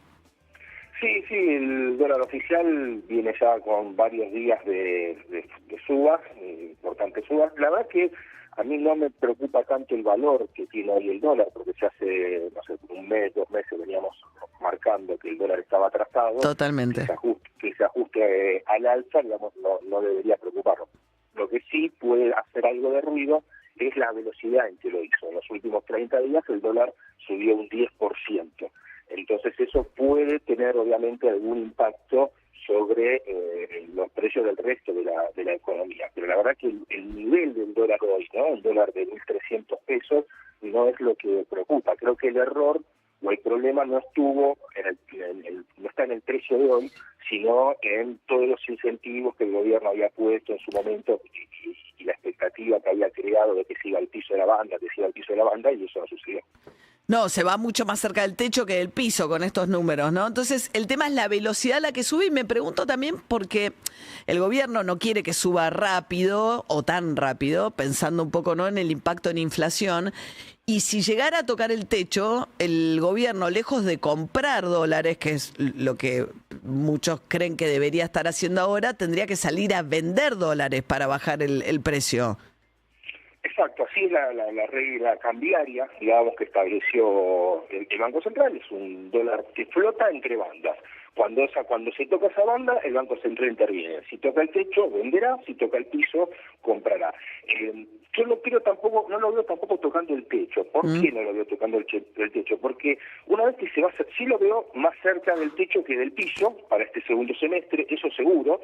Sí, el dólar oficial viene ya con varios días de subas, importantes subas. La verdad que a mí no me preocupa tanto el valor que tiene hoy el dólar, porque ya hace, no sé, un mes, 2 meses veníamos marcando que el dólar estaba atrasado. Totalmente. Que se ajuste al alza, digamos, no debería preocuparnos. Lo que sí puede hacer algo de ruido es la velocidad en que lo hizo. En los últimos 30 días el dólar subió un 10%. Entonces eso puede tener obviamente algún impacto sobre los precios del resto de la economía. Pero la verdad que el nivel del dólar hoy, ¿no? El dólar de 1.300 pesos, no es lo que preocupa. Creo que el error o el problema no estuvo no está en el precio de hoy, sino en todos los incentivos que el gobierno había puesto en su momento y la expectativa que había creado de que se iba al piso de la banda, y eso no sucedió. No, se va mucho más cerca del techo que del piso con estos números, ¿no? Entonces, el tema es la velocidad a la que sube, y me pregunto también porque el gobierno no quiere que suba rápido o tan rápido, pensando un poco, ¿no?, en el impacto en inflación. Y si llegara a tocar el techo, el gobierno, lejos de comprar dólares, que es lo que muchos creen que debería estar haciendo ahora, tendría que salir a vender dólares para bajar el precio. Exacto, así es la regla cambiaria, digamos, que estableció el Banco Central. Es un dólar que flota entre bandas. Cuando se toca esa banda, el Banco Central interviene. Si toca el techo, venderá. Si toca el piso, comprará. Yo no lo veo tampoco tocando el techo. ¿Por qué no lo veo tocando el techo? Porque una vez que se va a hacer, sí lo veo más cerca del techo que del piso para este segundo semestre, eso seguro.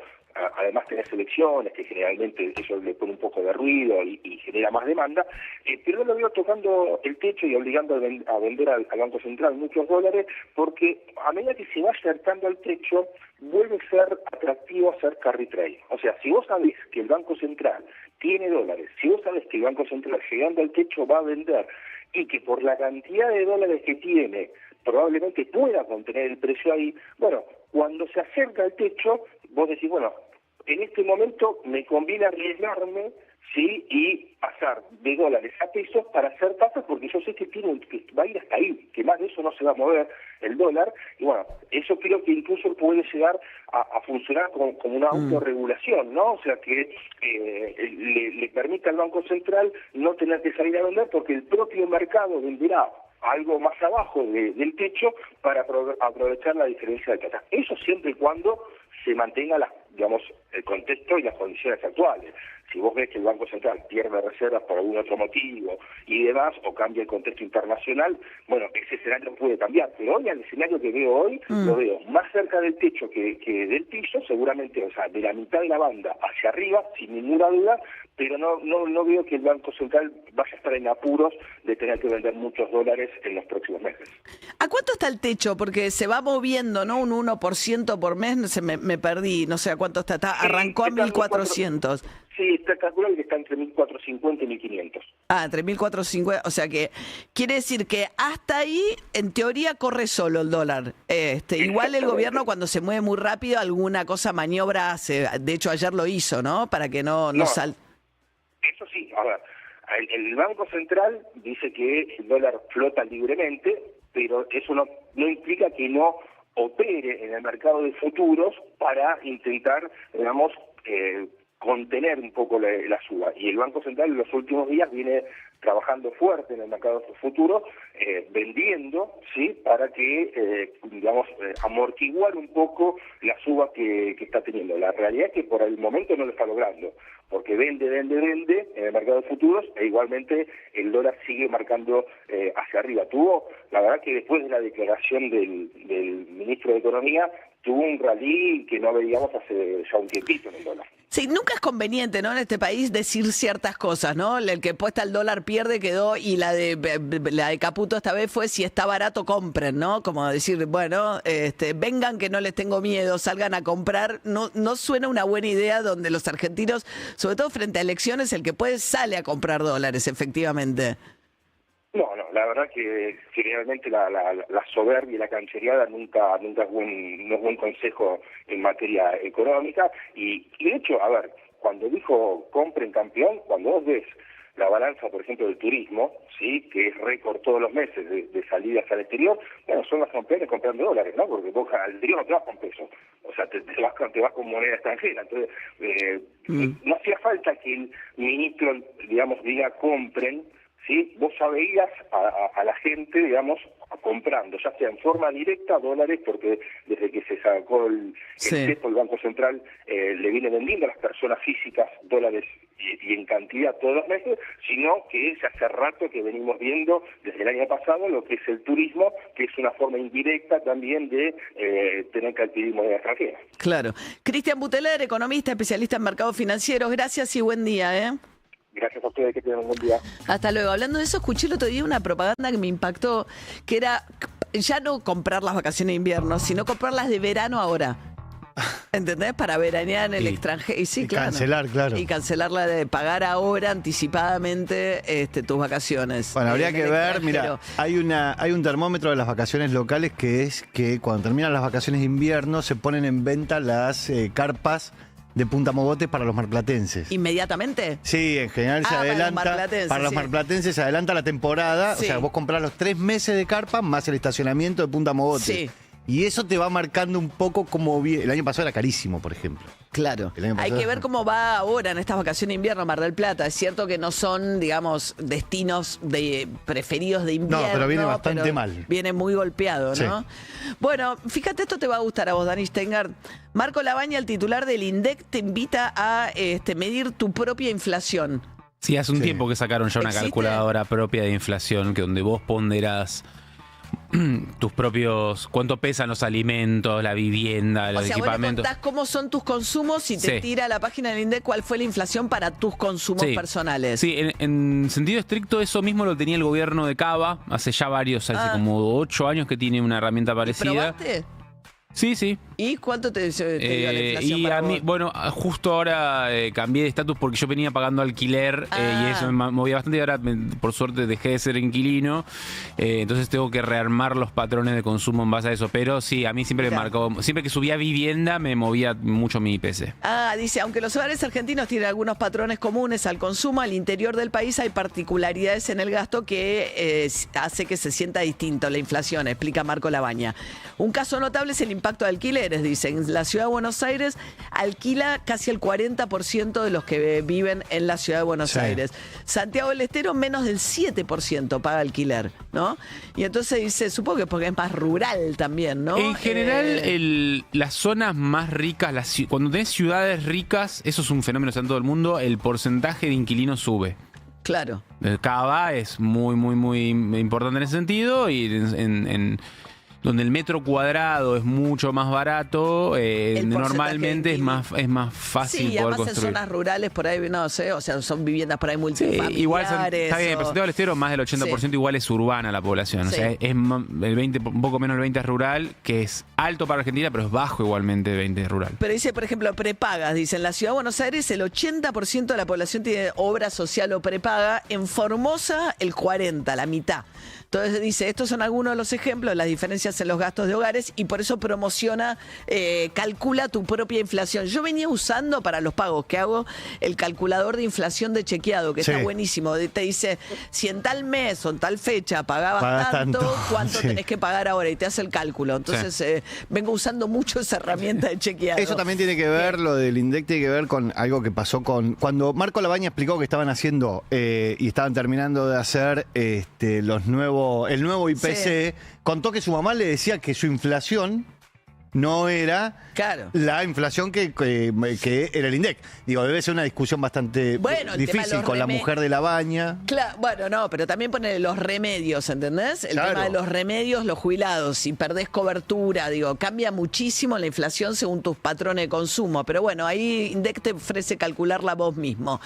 Además tenés elecciones, que generalmente eso le pone un poco de ruido y genera más demanda, pero no lo veo tocando el techo y obligando a vender al Banco Central muchos dólares, porque a medida que se va acercando al techo, vuelve a ser atractivo hacer carry trade. O sea, si vos sabés que el Banco Central tiene dólares, si vos sabés que el Banco Central llegando al techo va a vender, y que por la cantidad de dólares que tiene probablemente pueda contener el precio ahí, bueno, cuando se acerca al techo, vos decís, bueno, en este momento me conviene arriesgarme ¿sí? Y pasar de dólares a pesos para hacer tasas, porque yo sé que va a ir hasta ahí, que más de eso no se va a mover el dólar, y bueno, eso creo que incluso puede llegar a funcionar como una autorregulación, ¿no? O sea, que le permita al Banco Central no tener que salir a vender, porque el propio mercado venderá algo más abajo del techo para aprovechar la diferencia de tasas. Eso siempre y cuando se mantenga el contexto y las condiciones actuales. Si vos ves que el Banco Central pierde reservas por algún otro motivo y demás, o cambia el contexto internacional, bueno, ese escenario puede cambiar. Pero hoy, el escenario que veo hoy, lo veo más cerca del techo que del piso, seguramente, o sea, de la mitad de la banda hacia arriba, sin ninguna duda, pero no veo que el Banco Central vaya a estar en apuros de tener que vender muchos dólares en los próximos meses. ¿A cuánto está el techo? Porque se va moviendo, ¿no? Un 1% por mes, me perdí, no sé a cuánto está. Arrancó a 1.400. Sí, está calculado que está entre 1.450 y 1.500. Ah, entre 1.450, o sea que quiere decir que hasta ahí, en teoría, corre solo el dólar. Igual el gobierno cuando se mueve muy rápido, alguna maniobra hace. De hecho, ayer lo hizo, ¿no? Para que no salte. Eso sí, a ver, el Banco Central dice que el dólar flota libremente, pero eso no implica que no opere en el mercado de futuros para intentar, contener un poco la suba. Y el Banco Central en los últimos días viene trabajando fuerte en el mercado de futuros, vendiendo, ¿sí? Para que, amortiguar un poco la suba que está teniendo. La realidad es que por el momento no lo está logrando, porque vende en el mercado de futuros, e igualmente el dólar sigue marcando hacia arriba. La verdad que después de la declaración del ministro de Economía, tuvo un rally que no veíamos hace ya un tiempito en el dólar. Sí, nunca es conveniente, ¿no? En este país decir ciertas cosas, ¿no? El que puesta el dólar pierde quedó, y la de Caputo esta vez fue: si está barato compren, ¿no? Como decir, bueno, vengan que no les tengo miedo, salgan a comprar. No suena una buena idea donde los argentinos, sobre todo frente a elecciones, el que puede sale a comprar dólares, efectivamente. No, la verdad que realmente la soberbia y la canchereada nunca es buen consejo en materia económica. Y de hecho, a ver, cuando dijo compren campeón, cuando vos ves la balanza, por ejemplo, del turismo, sí, que es récord todos los meses de salidas al exterior, bueno, son los campeones comprando dólares, ¿no? Porque vos al exterior no te vas con pesos, o sea, te vas con moneda extranjera. Entonces, no hacía falta que el ministro, diga compren, ¿sí? Vos ya veías a la gente, comprando, ya sea en forma directa dólares, porque desde que se sacó el cepo, el Banco Central le viene vendiendo a las personas físicas dólares y en cantidad todos los meses, sino que ya hace rato que venimos viendo desde el año pasado lo que es el turismo, que es una forma indirecta también de tener que adquirir moneda extranjera. Claro. Cristian Buteler, economista, especialista en mercados financieros, gracias y buen día, Gracias a ustedes, que tengan un buen día. Hasta luego. Hablando de eso, escuché el otro día una propaganda que me impactó, que era ya no comprar las vacaciones de invierno, sino comprarlas de verano ahora. ¿Entendés? Para veranear en el extranjero. Y sí, claro. Cancelar, claro. Y cancelarla, de pagar ahora anticipadamente tus vacaciones. Bueno, habría que ver, mira, hay un termómetro de las vacaciones locales, que es que cuando terminan las vacaciones de invierno se ponen en venta las carpas de Punta Mogotes para los marplatenses. ¿Inmediatamente? Sí, en general se adelanta. Para los marplatenses se adelanta la temporada. Sí. O sea, vos comprás los 3 meses de carpa más el estacionamiento de Punta Mogotes. Sí. Y eso te va marcando un poco cómo viene. El año pasado era carísimo, por ejemplo. Claro. Hay que ver cómo va ahora en estas vacaciones de invierno Mar del Plata. Es cierto que no son, destinos preferidos de invierno. No, pero viene bastante mal. Viene muy golpeado, ¿no? Sí. Bueno, fíjate, esto te va a gustar a vos, Dani Steingart. Marco Labaña, el titular del INDEC, te invita a medir tu propia inflación. Sí, hace un tiempo que sacaron ya una calculadora propia de inflación, que donde vos ponderás tus propios, cuánto pesan los alimentos, la vivienda, los equipamientos. Vos le contás cómo son tus consumos y te tira a la página del INDEC cuál fue la inflación para tus consumos personales. Sí, en sentido estricto eso mismo lo tenía el gobierno de Cava hace ya hace como 8 años que tiene una herramienta parecida. ¿Probaste? Sí, ¿Y cuánto te dio la inflación? Y para a mí, vos? bueno, justo ahora cambié de estatus porque yo venía pagando alquiler y eso me movía bastante y ahora por suerte dejé de ser inquilino, entonces tengo que rearmar los patrones de consumo en base a eso, pero sí, a mí siempre me marcó, siempre que subía vivienda me movía mucho mi IPC. Dice, aunque los hogares argentinos tienen algunos patrones comunes al consumo, al interior del país hay particularidades en el gasto que hace que se sienta distinto la inflación, explica Marco Labaña. Un caso notable es el impacto de alquileres, dicen. La ciudad de Buenos Aires alquila casi el 40% de los que viven en la ciudad de Buenos Aires. Santiago del Estero menos del 7% paga alquiler, ¿no? Y entonces dice, supongo que porque es más rural también, ¿no? En general, las zonas más ricas, cuando tenés ciudades ricas, eso es un fenómeno en todo el mundo, el porcentaje de inquilinos sube. Claro. Cava es muy, muy, muy importante en ese sentido y en donde el metro cuadrado es mucho más barato, normalmente es más fácil sí, poder además construir. en zonas rurales por ahí, no sé, o sea, son viviendas por ahí multifamiliares. Igual está bien, pero Santiago del Estero más del 80% igual es urbana la población, o sea, es el 20, un poco menos del 20 es rural, que es alto para Argentina, pero es bajo igualmente el 20 es rural. Pero dice, por ejemplo, prepagas, dice, en la ciudad de Buenos Aires el 80% de la población tiene obra social o prepaga, en Formosa el 40%, la mitad. Entonces dice, estos son algunos de los ejemplos, las diferencias en los gastos de hogares y por eso promociona, calcula tu propia inflación. Yo venía usando para los pagos que hago el calculador de inflación de Chequeado, que está buenísimo. Te dice, si en tal mes o en tal fecha pagabas tanto, ¿cuánto tenés que pagar ahora? Y te hace el cálculo. Entonces vengo usando mucho esa herramienta de Chequeado. Eso también tiene que ver, lo del INDEC tiene que ver con algo que pasó cuando Marco Labaña explicó que estaban haciendo y estaban terminando de hacer el nuevo IPC, contó que su mamá le decía que su inflación no era la inflación que era el INDEC. Digo, debe ser una discusión bastante difícil con la mujer de Labaña. Claro, bueno, no, pero también pone los remedios, ¿entendés? El tema de los remedios, los jubilados, si perdés cobertura, digo, cambia muchísimo la inflación según tus patrones de consumo. Pero bueno, ahí INDEC te ofrece calcularla vos mismo.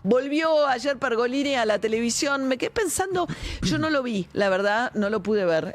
Volvió ayer Pergolini a la televisión, me quedé pensando, yo no lo vi, la verdad, no lo pude ver,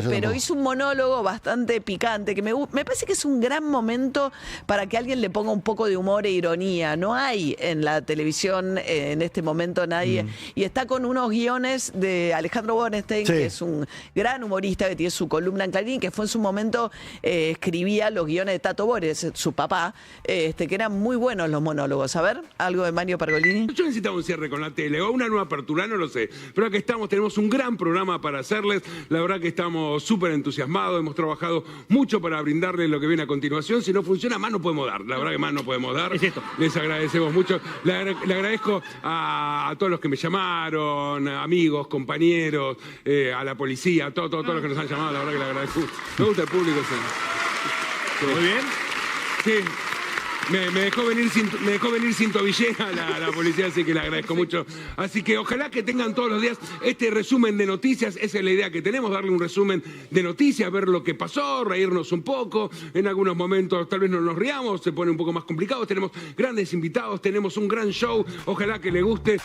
pero hizo un monólogo bastante picante, que me parece que es un gran momento para que alguien le ponga un poco de humor e ironía. No hay en la televisión en este momento nadie, y está con unos guiones de Alejandro Borenstein, que es un gran humorista que tiene su columna en Clarín, que fue en su momento, escribía los guiones de Tato Bores, su papá, que eran muy buenos los monólogos. A ver, algo de Mario Pergolini. Yo necesitaba un cierre con la tele o una nueva apertura, no lo sé. Pero acá estamos, tenemos un gran programa para hacerles. La verdad que estamos súper entusiasmados, hemos trabajado mucho para brindarles lo que viene a continuación. Si no funciona, más no podemos dar. La verdad que más no podemos dar. Les agradecemos mucho. Le agradezco a todos los que me llamaron, amigos, compañeros, a la policía, a todos los que nos han llamado. La verdad que le agradezco. Me gusta el público. Sí. Muy bien. Sí. Me dejó venir sin tobillera la policía, así que le agradezco mucho. Así que ojalá que tengan todos los días este resumen de noticias. Esa es la idea que tenemos, darle un resumen de noticias, ver lo que pasó, reírnos un poco. En algunos momentos tal vez no nos riamos, se pone un poco más complicado. Tenemos grandes invitados, tenemos un gran show. Ojalá que le guste.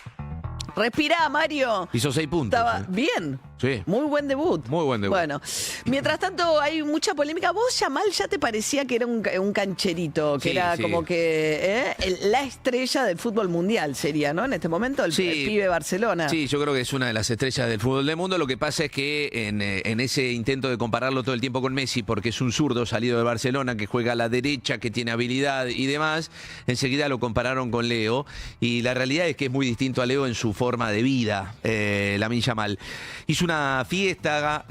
Respirá, Mario. Hizo 6 puntos. Estaba bien. Sí. Muy buen debut. Muy buen debut. Bueno, mientras tanto hay mucha polémica. Vos, Yamal, ya te parecía que era un cancherito, que era como que la estrella del fútbol mundial sería, ¿no? En este momento, el pibe Barcelona. Sí, yo creo que es una de las estrellas del fútbol del mundo. Lo que pasa es que en ese intento de compararlo todo el tiempo con Messi, porque es un zurdo salido de Barcelona, que juega a la derecha, que tiene habilidad y demás, enseguida lo compararon con Leo. Y la realidad es que es muy distinto a Leo en su forma de vida, Lamine Yamal. Hizo una fiesta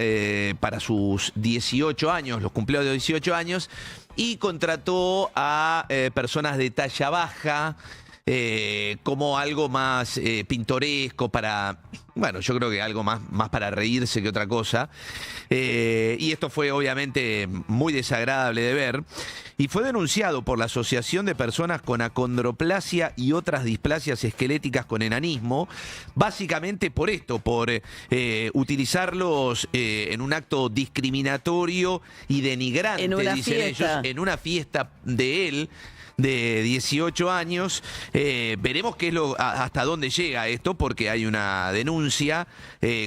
para sus 18 años, los cumpleaños de 18 años, y contrató a personas de talla baja como algo más pintoresco para... Bueno, yo creo que algo más para reírse que otra cosa. Y esto fue obviamente muy desagradable de ver. Y fue denunciado por la Asociación de Personas con Acondroplasia y otras displasias esqueléticas con enanismo, básicamente por esto, por utilizarlos en un acto discriminatorio y denigrante, dicen ellos, en una fiesta de él, de 18 años. Veremos qué es hasta dónde llega esto, porque hay una denuncia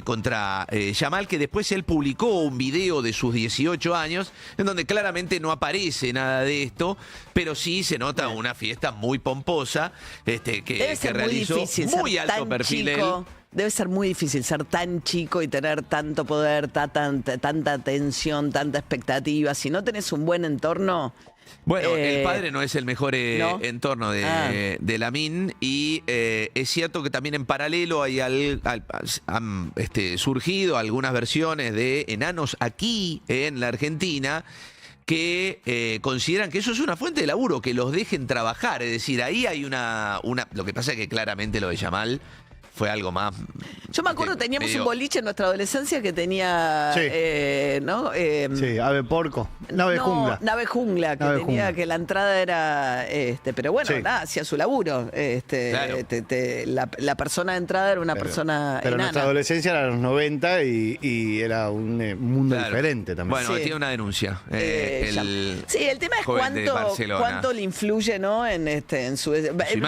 contra Yamal, que después él publicó un video de sus 18 años, en donde claramente no aparece nada de esto, pero sí se nota una fiesta muy pomposa que realizó muy alto perfil él. Debe ser muy difícil ser tan chico y tener tanto poder, tanta tensión, tanta expectativa. Si no tenés un buen entorno... Bueno, el padre no es el mejor entorno de Lamine, y es cierto que también en paralelo han surgido algunas versiones de enanos aquí en la Argentina que consideran que eso es una fuente de laburo, que los dejen trabajar. Es decir, ahí hay una... Lo que pasa es que claramente lo de Yamal fue algo más... Yo me acuerdo, teníamos un boliche en nuestra adolescencia que tenía... ¿no? Sí, Ave Porco. Nave Jungla. Nave Jungla, que tenía que la entrada era... pero bueno, nada, hacía su laburo. Claro. La persona de entrada era una persona Pero enana. nuestra adolescencia era los 90 y era un mundo diferente también. Bueno, tiene una denuncia. El tema es cuánto le influye, ¿no? en su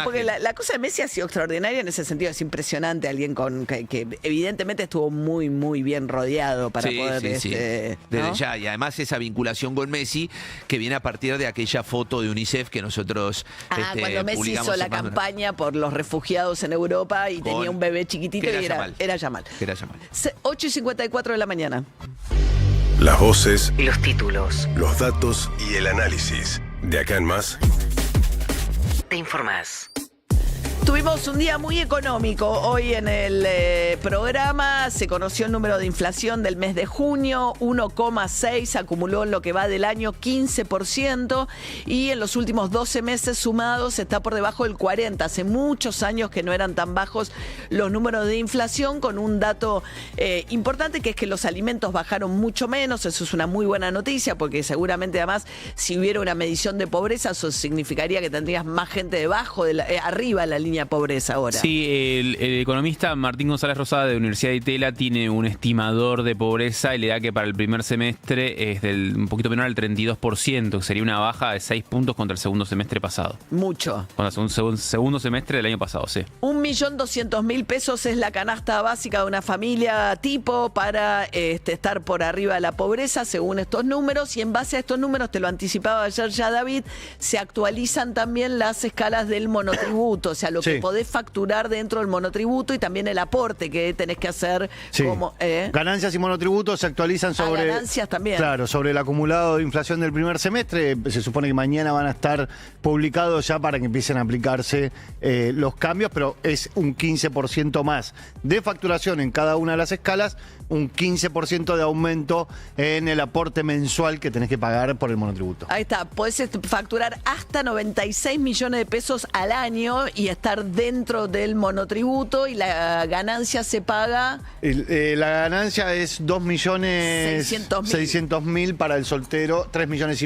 porque la cosa de Messi ha sido extraordinaria en ese sentido. Es impresionante alguien que evidentemente estuvo muy, muy bien rodeado para poder... Desde ya, y además esa vinculación con Messi que viene a partir de aquella foto de UNICEF que nosotros cuando Messi hizo la campaña por los refugiados en Europa y tenía un bebé chiquitito y era Yamal. 8:54 de la mañana. Las voces, los títulos, los datos y el análisis. De acá en más, te informás. Tuvimos un día muy económico. Hoy en el programa se conoció el número de inflación del mes de junio, 1,6, acumuló en lo que va del año 15%, y en los últimos 12 meses sumados está por debajo del 40%. Hace muchos años que no eran tan bajos los números de inflación, con un dato importante, que es que los alimentos bajaron mucho menos. Eso es una muy buena noticia, porque seguramente además si hubiera una medición de pobreza, eso significaría que tendrías más gente debajo, arriba de la línea pobreza ahora. Sí, el economista Martín González Rosada de Universidad de Itela tiene un estimador de pobreza y le da que para el primer semestre es un poquito menor al 32%, que sería una baja de 6 puntos contra el segundo semestre pasado. Mucho. Contra el segundo semestre del año pasado, sí. 1.200.000 pesos es la canasta básica de una familia tipo para estar por arriba de la pobreza, según estos números, y en base a estos números, te lo anticipaba ayer ya David, se actualizan también las escalas del monotributo, o sea, lo que podés facturar dentro del monotributo y también el aporte que tenés que hacer. Como, ganancias y monotributos se actualizan sobre... ganancias también. Claro, sobre el acumulado de inflación del primer semestre. Se supone que mañana van a estar publicados ya para que empiecen a aplicarse los cambios, pero es un 15% más de facturación en cada una de las escalas, un 15% de aumento en el aporte mensual que tenés que pagar por el monotributo. Ahí está, podés facturar hasta 96 millones de pesos al año y estar dentro del monotributo, y la ganancia se paga... La ganancia es 2.600.000 para el soltero, 3,5 millones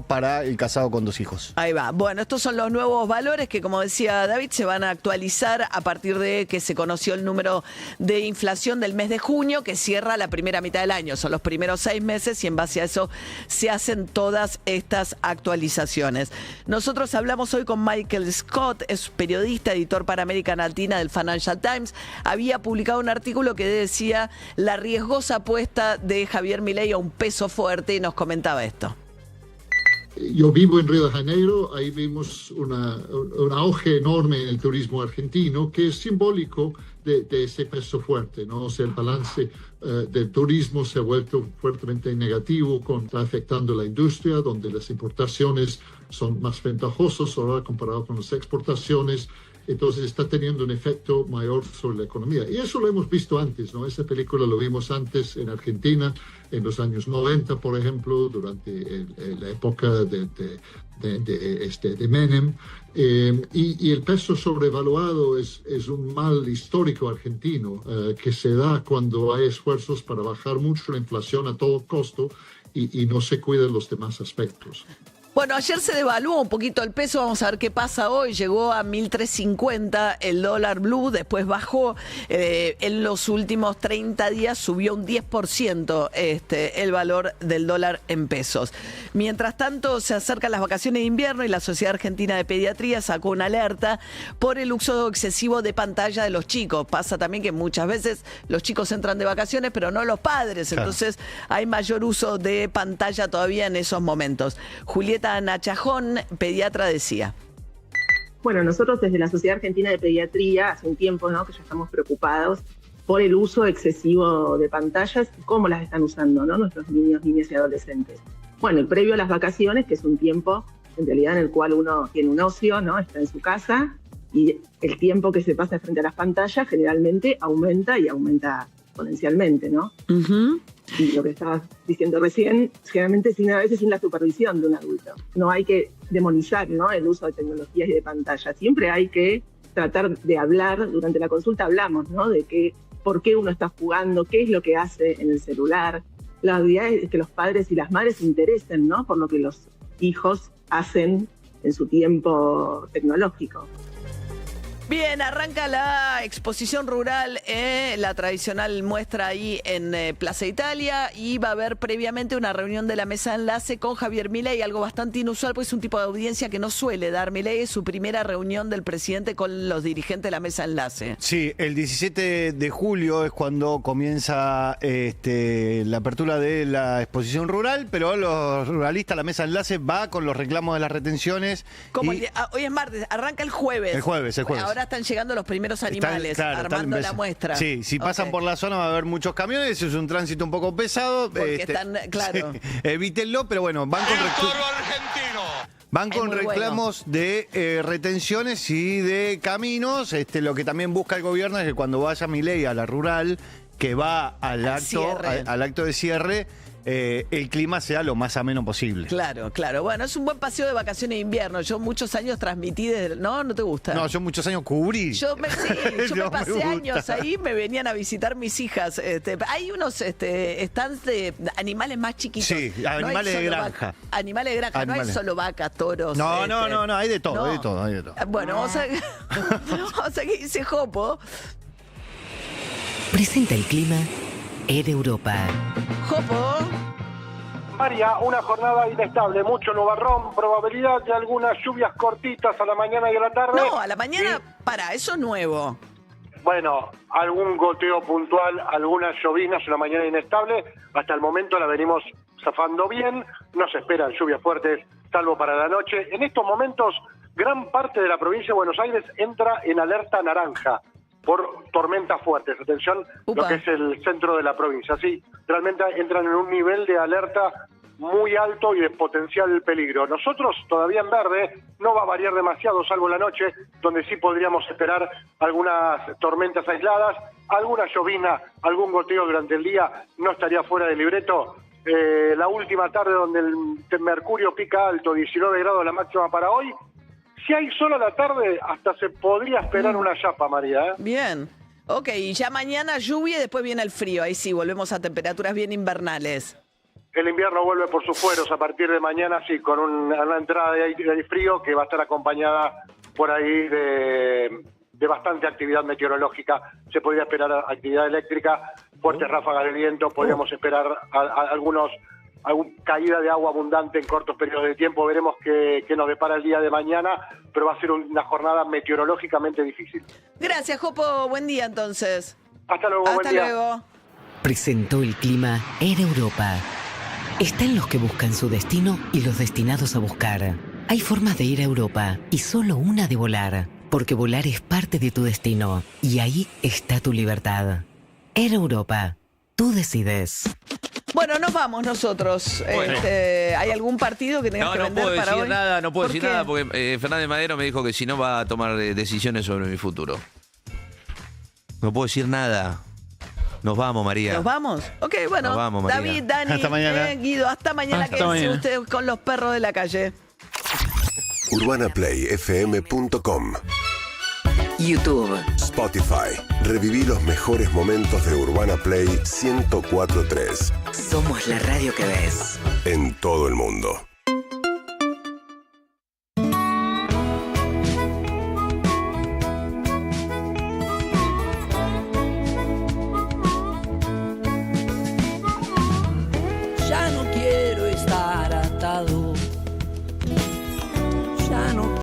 para el casado con 2 hijos. Ahí va. Bueno, estos son los nuevos valores que, como decía David, se van a actualizar a partir de que se conoció el número de inflación del mes de junio, que cierra la primera mitad del año. Son los primeros 6 meses y en base a eso se hacen todas estas actualizaciones. Nosotros hablamos hoy con Michael Scott, es periodista, editor para América Latina del Financial Times. Había publicado un artículo que decía la riesgosa apuesta de Javier Milei a un peso fuerte, y nos comentaba esto. Yo vivo en Río de Janeiro, ahí vimos un auge enorme en el turismo argentino, que es simbólico de ese peso fuerte, ¿no? O sea, el balance del turismo se ha vuelto fuertemente negativo, está afectando la industria, donde las importaciones son más ventajosas ahora comparado con las exportaciones. Entonces está teniendo un efecto mayor sobre la economía. Y eso lo hemos visto antes, ¿no? Esa película lo vimos antes en Argentina, en los años 90, por ejemplo, durante la época de Menem. Y el peso sobrevaluado es un mal histórico argentino que se da cuando hay esfuerzos para bajar mucho la inflación a todo costo y no se cuidan los demás aspectos. Bueno, ayer se devaluó un poquito el peso, vamos a ver qué pasa hoy. Llegó a 1.350 el dólar blue, después bajó. En los últimos 30 días subió un 10% el valor del dólar en pesos. Mientras tanto, se acercan las vacaciones de invierno y la Sociedad Argentina de Pediatría sacó una alerta por el uso excesivo de pantalla de los chicos. Pasa también que muchas veces los chicos entran de vacaciones, pero no los padres. Claro. Entonces hay mayor uso de pantalla todavía en esos momentos. Julieta Nachajón, pediatra, decía. Bueno, nosotros desde la Sociedad Argentina de Pediatría, hace un tiempo, ¿no?, que ya estamos preocupados por el uso excesivo de pantallas y cómo las están usando, ¿no?, nuestros niños, niñas y adolescentes. Bueno, el previo a las vacaciones, que es un tiempo en realidad en el cual uno tiene un ocio, ¿no?, está en su casa, y el tiempo que se pasa frente a las pantallas generalmente aumenta y aumenta exponencialmente, ¿no? Uh-huh. Y lo que estabas diciendo recién, generalmente a veces sin la supervisión de un adulto. No hay que demonizar, ¿no?, el uso de tecnologías y de pantallas. Siempre hay que tratar de hablar, durante la consulta hablamos, ¿no?, de por qué uno está jugando, qué es lo que hace en el celular. La idea es que los padres y las madres se interesen, ¿no?, por lo que los hijos hacen en su tiempo tecnológico. Bien, arranca la exposición rural, la tradicional muestra ahí en Plaza Italia, y va a haber previamente una reunión de la mesa de enlace con Javier Milei, algo bastante inusual, pues es un tipo de audiencia que no suele dar Milei, es su primera reunión del presidente con los dirigentes de la mesa de enlace. Sí, el 17 de julio es cuando comienza la apertura de la exposición rural, pero los ruralistas, la mesa de enlace va con los reclamos de las retenciones. Hoy es martes, arranca el jueves. El jueves. Ahora están llegando los primeros animales, armando la muestra. Sí, si pasan por la zona va a haber muchos camiones, es un tránsito un poco pesado. Porque están, claro. Sí, evítenlo, pero bueno, van con reclamos de retenciones y de caminos. Lo que también busca el gobierno es que cuando vaya Milei a la rural, que va al acto de cierre, el clima sea lo más ameno posible. Claro. Bueno, es un buen paseo de vacaciones de invierno. Yo muchos años transmití desde... ¿No te gusta? No, yo muchos años cubrí. Yo me pasé años ahí, me venían a visitar mis hijas. Hay unos stands de animales más chiquitos. Sí, animales de granja. Animales de granja, no hay solo vacas, toros. No, hay de todo, hay de todo. Bueno, vamos a que dice Jopo. Presenta el clima en Europa. Jopo. María, una jornada inestable, mucho nubarrón, probabilidad de algunas lluvias cortitas a la mañana y a la tarde. No, a la mañana, eso es nuevo. Bueno, algún goteo puntual, algunas llovinas, una mañana inestable. Hasta el momento la venimos zafando bien, no se esperan lluvias fuertes, salvo para la noche. En estos momentos, gran parte de la provincia de Buenos Aires entra en alerta naranja por tormentas fuertes. Atención, lo que es el centro de la provincia. Sí, realmente entran en un nivel de alerta muy alto y de potencial peligro. Nosotros todavía en verde, no va a variar demasiado, salvo la noche, donde sí podríamos esperar algunas tormentas aisladas, alguna llovina, algún goteo durante el día, no estaría fuera del libreto. La última tarde donde el mercurio pica alto, 19 grados la máxima para hoy. Si hay sol a la tarde, hasta se podría esperar una chapa, María. Bien. Ok, ya mañana lluvia y después viene el frío. Ahí sí, volvemos a temperaturas bien invernales. El invierno vuelve por sus fueros a partir de mañana, sí, con una entrada de aire frío que va a estar acompañada por ahí de bastante actividad meteorológica. Se podría esperar actividad eléctrica, fuertes ráfagas de viento, podríamos esperar alguna caída de agua abundante en cortos periodos de tiempo. Veremos qué nos depara el día de mañana, pero va a ser una jornada meteorológicamente difícil. Gracias, Jopo. Buen día, entonces. Hasta luego, buen día. Hasta luego. Presentó el clima en Europa. Están los que buscan su destino y los destinados a buscar. Hay formas de ir a Europa y solo una de volar, porque volar es parte de tu destino y ahí está tu libertad. Air Europa. Tú decides. Bueno, nos vamos nosotros. Bueno. ¿Hay algún partido que tengas que vender para hoy? No puedo decir nada porque Fernández Madero me dijo que si no va a tomar decisiones sobre mi futuro. No puedo decir nada. Nos vamos, María. ¿Nos vamos? Ok, bueno. Nos vamos, María. David, Dani, hasta mañana. Guido, hasta mañana. Quédense ustedes con los perros de la calle. UrbanaPlayFM.com, YouTube, Spotify. Reviví los mejores momentos de Urbana Play 104.3. Somos la radio que ves. En todo el mundo.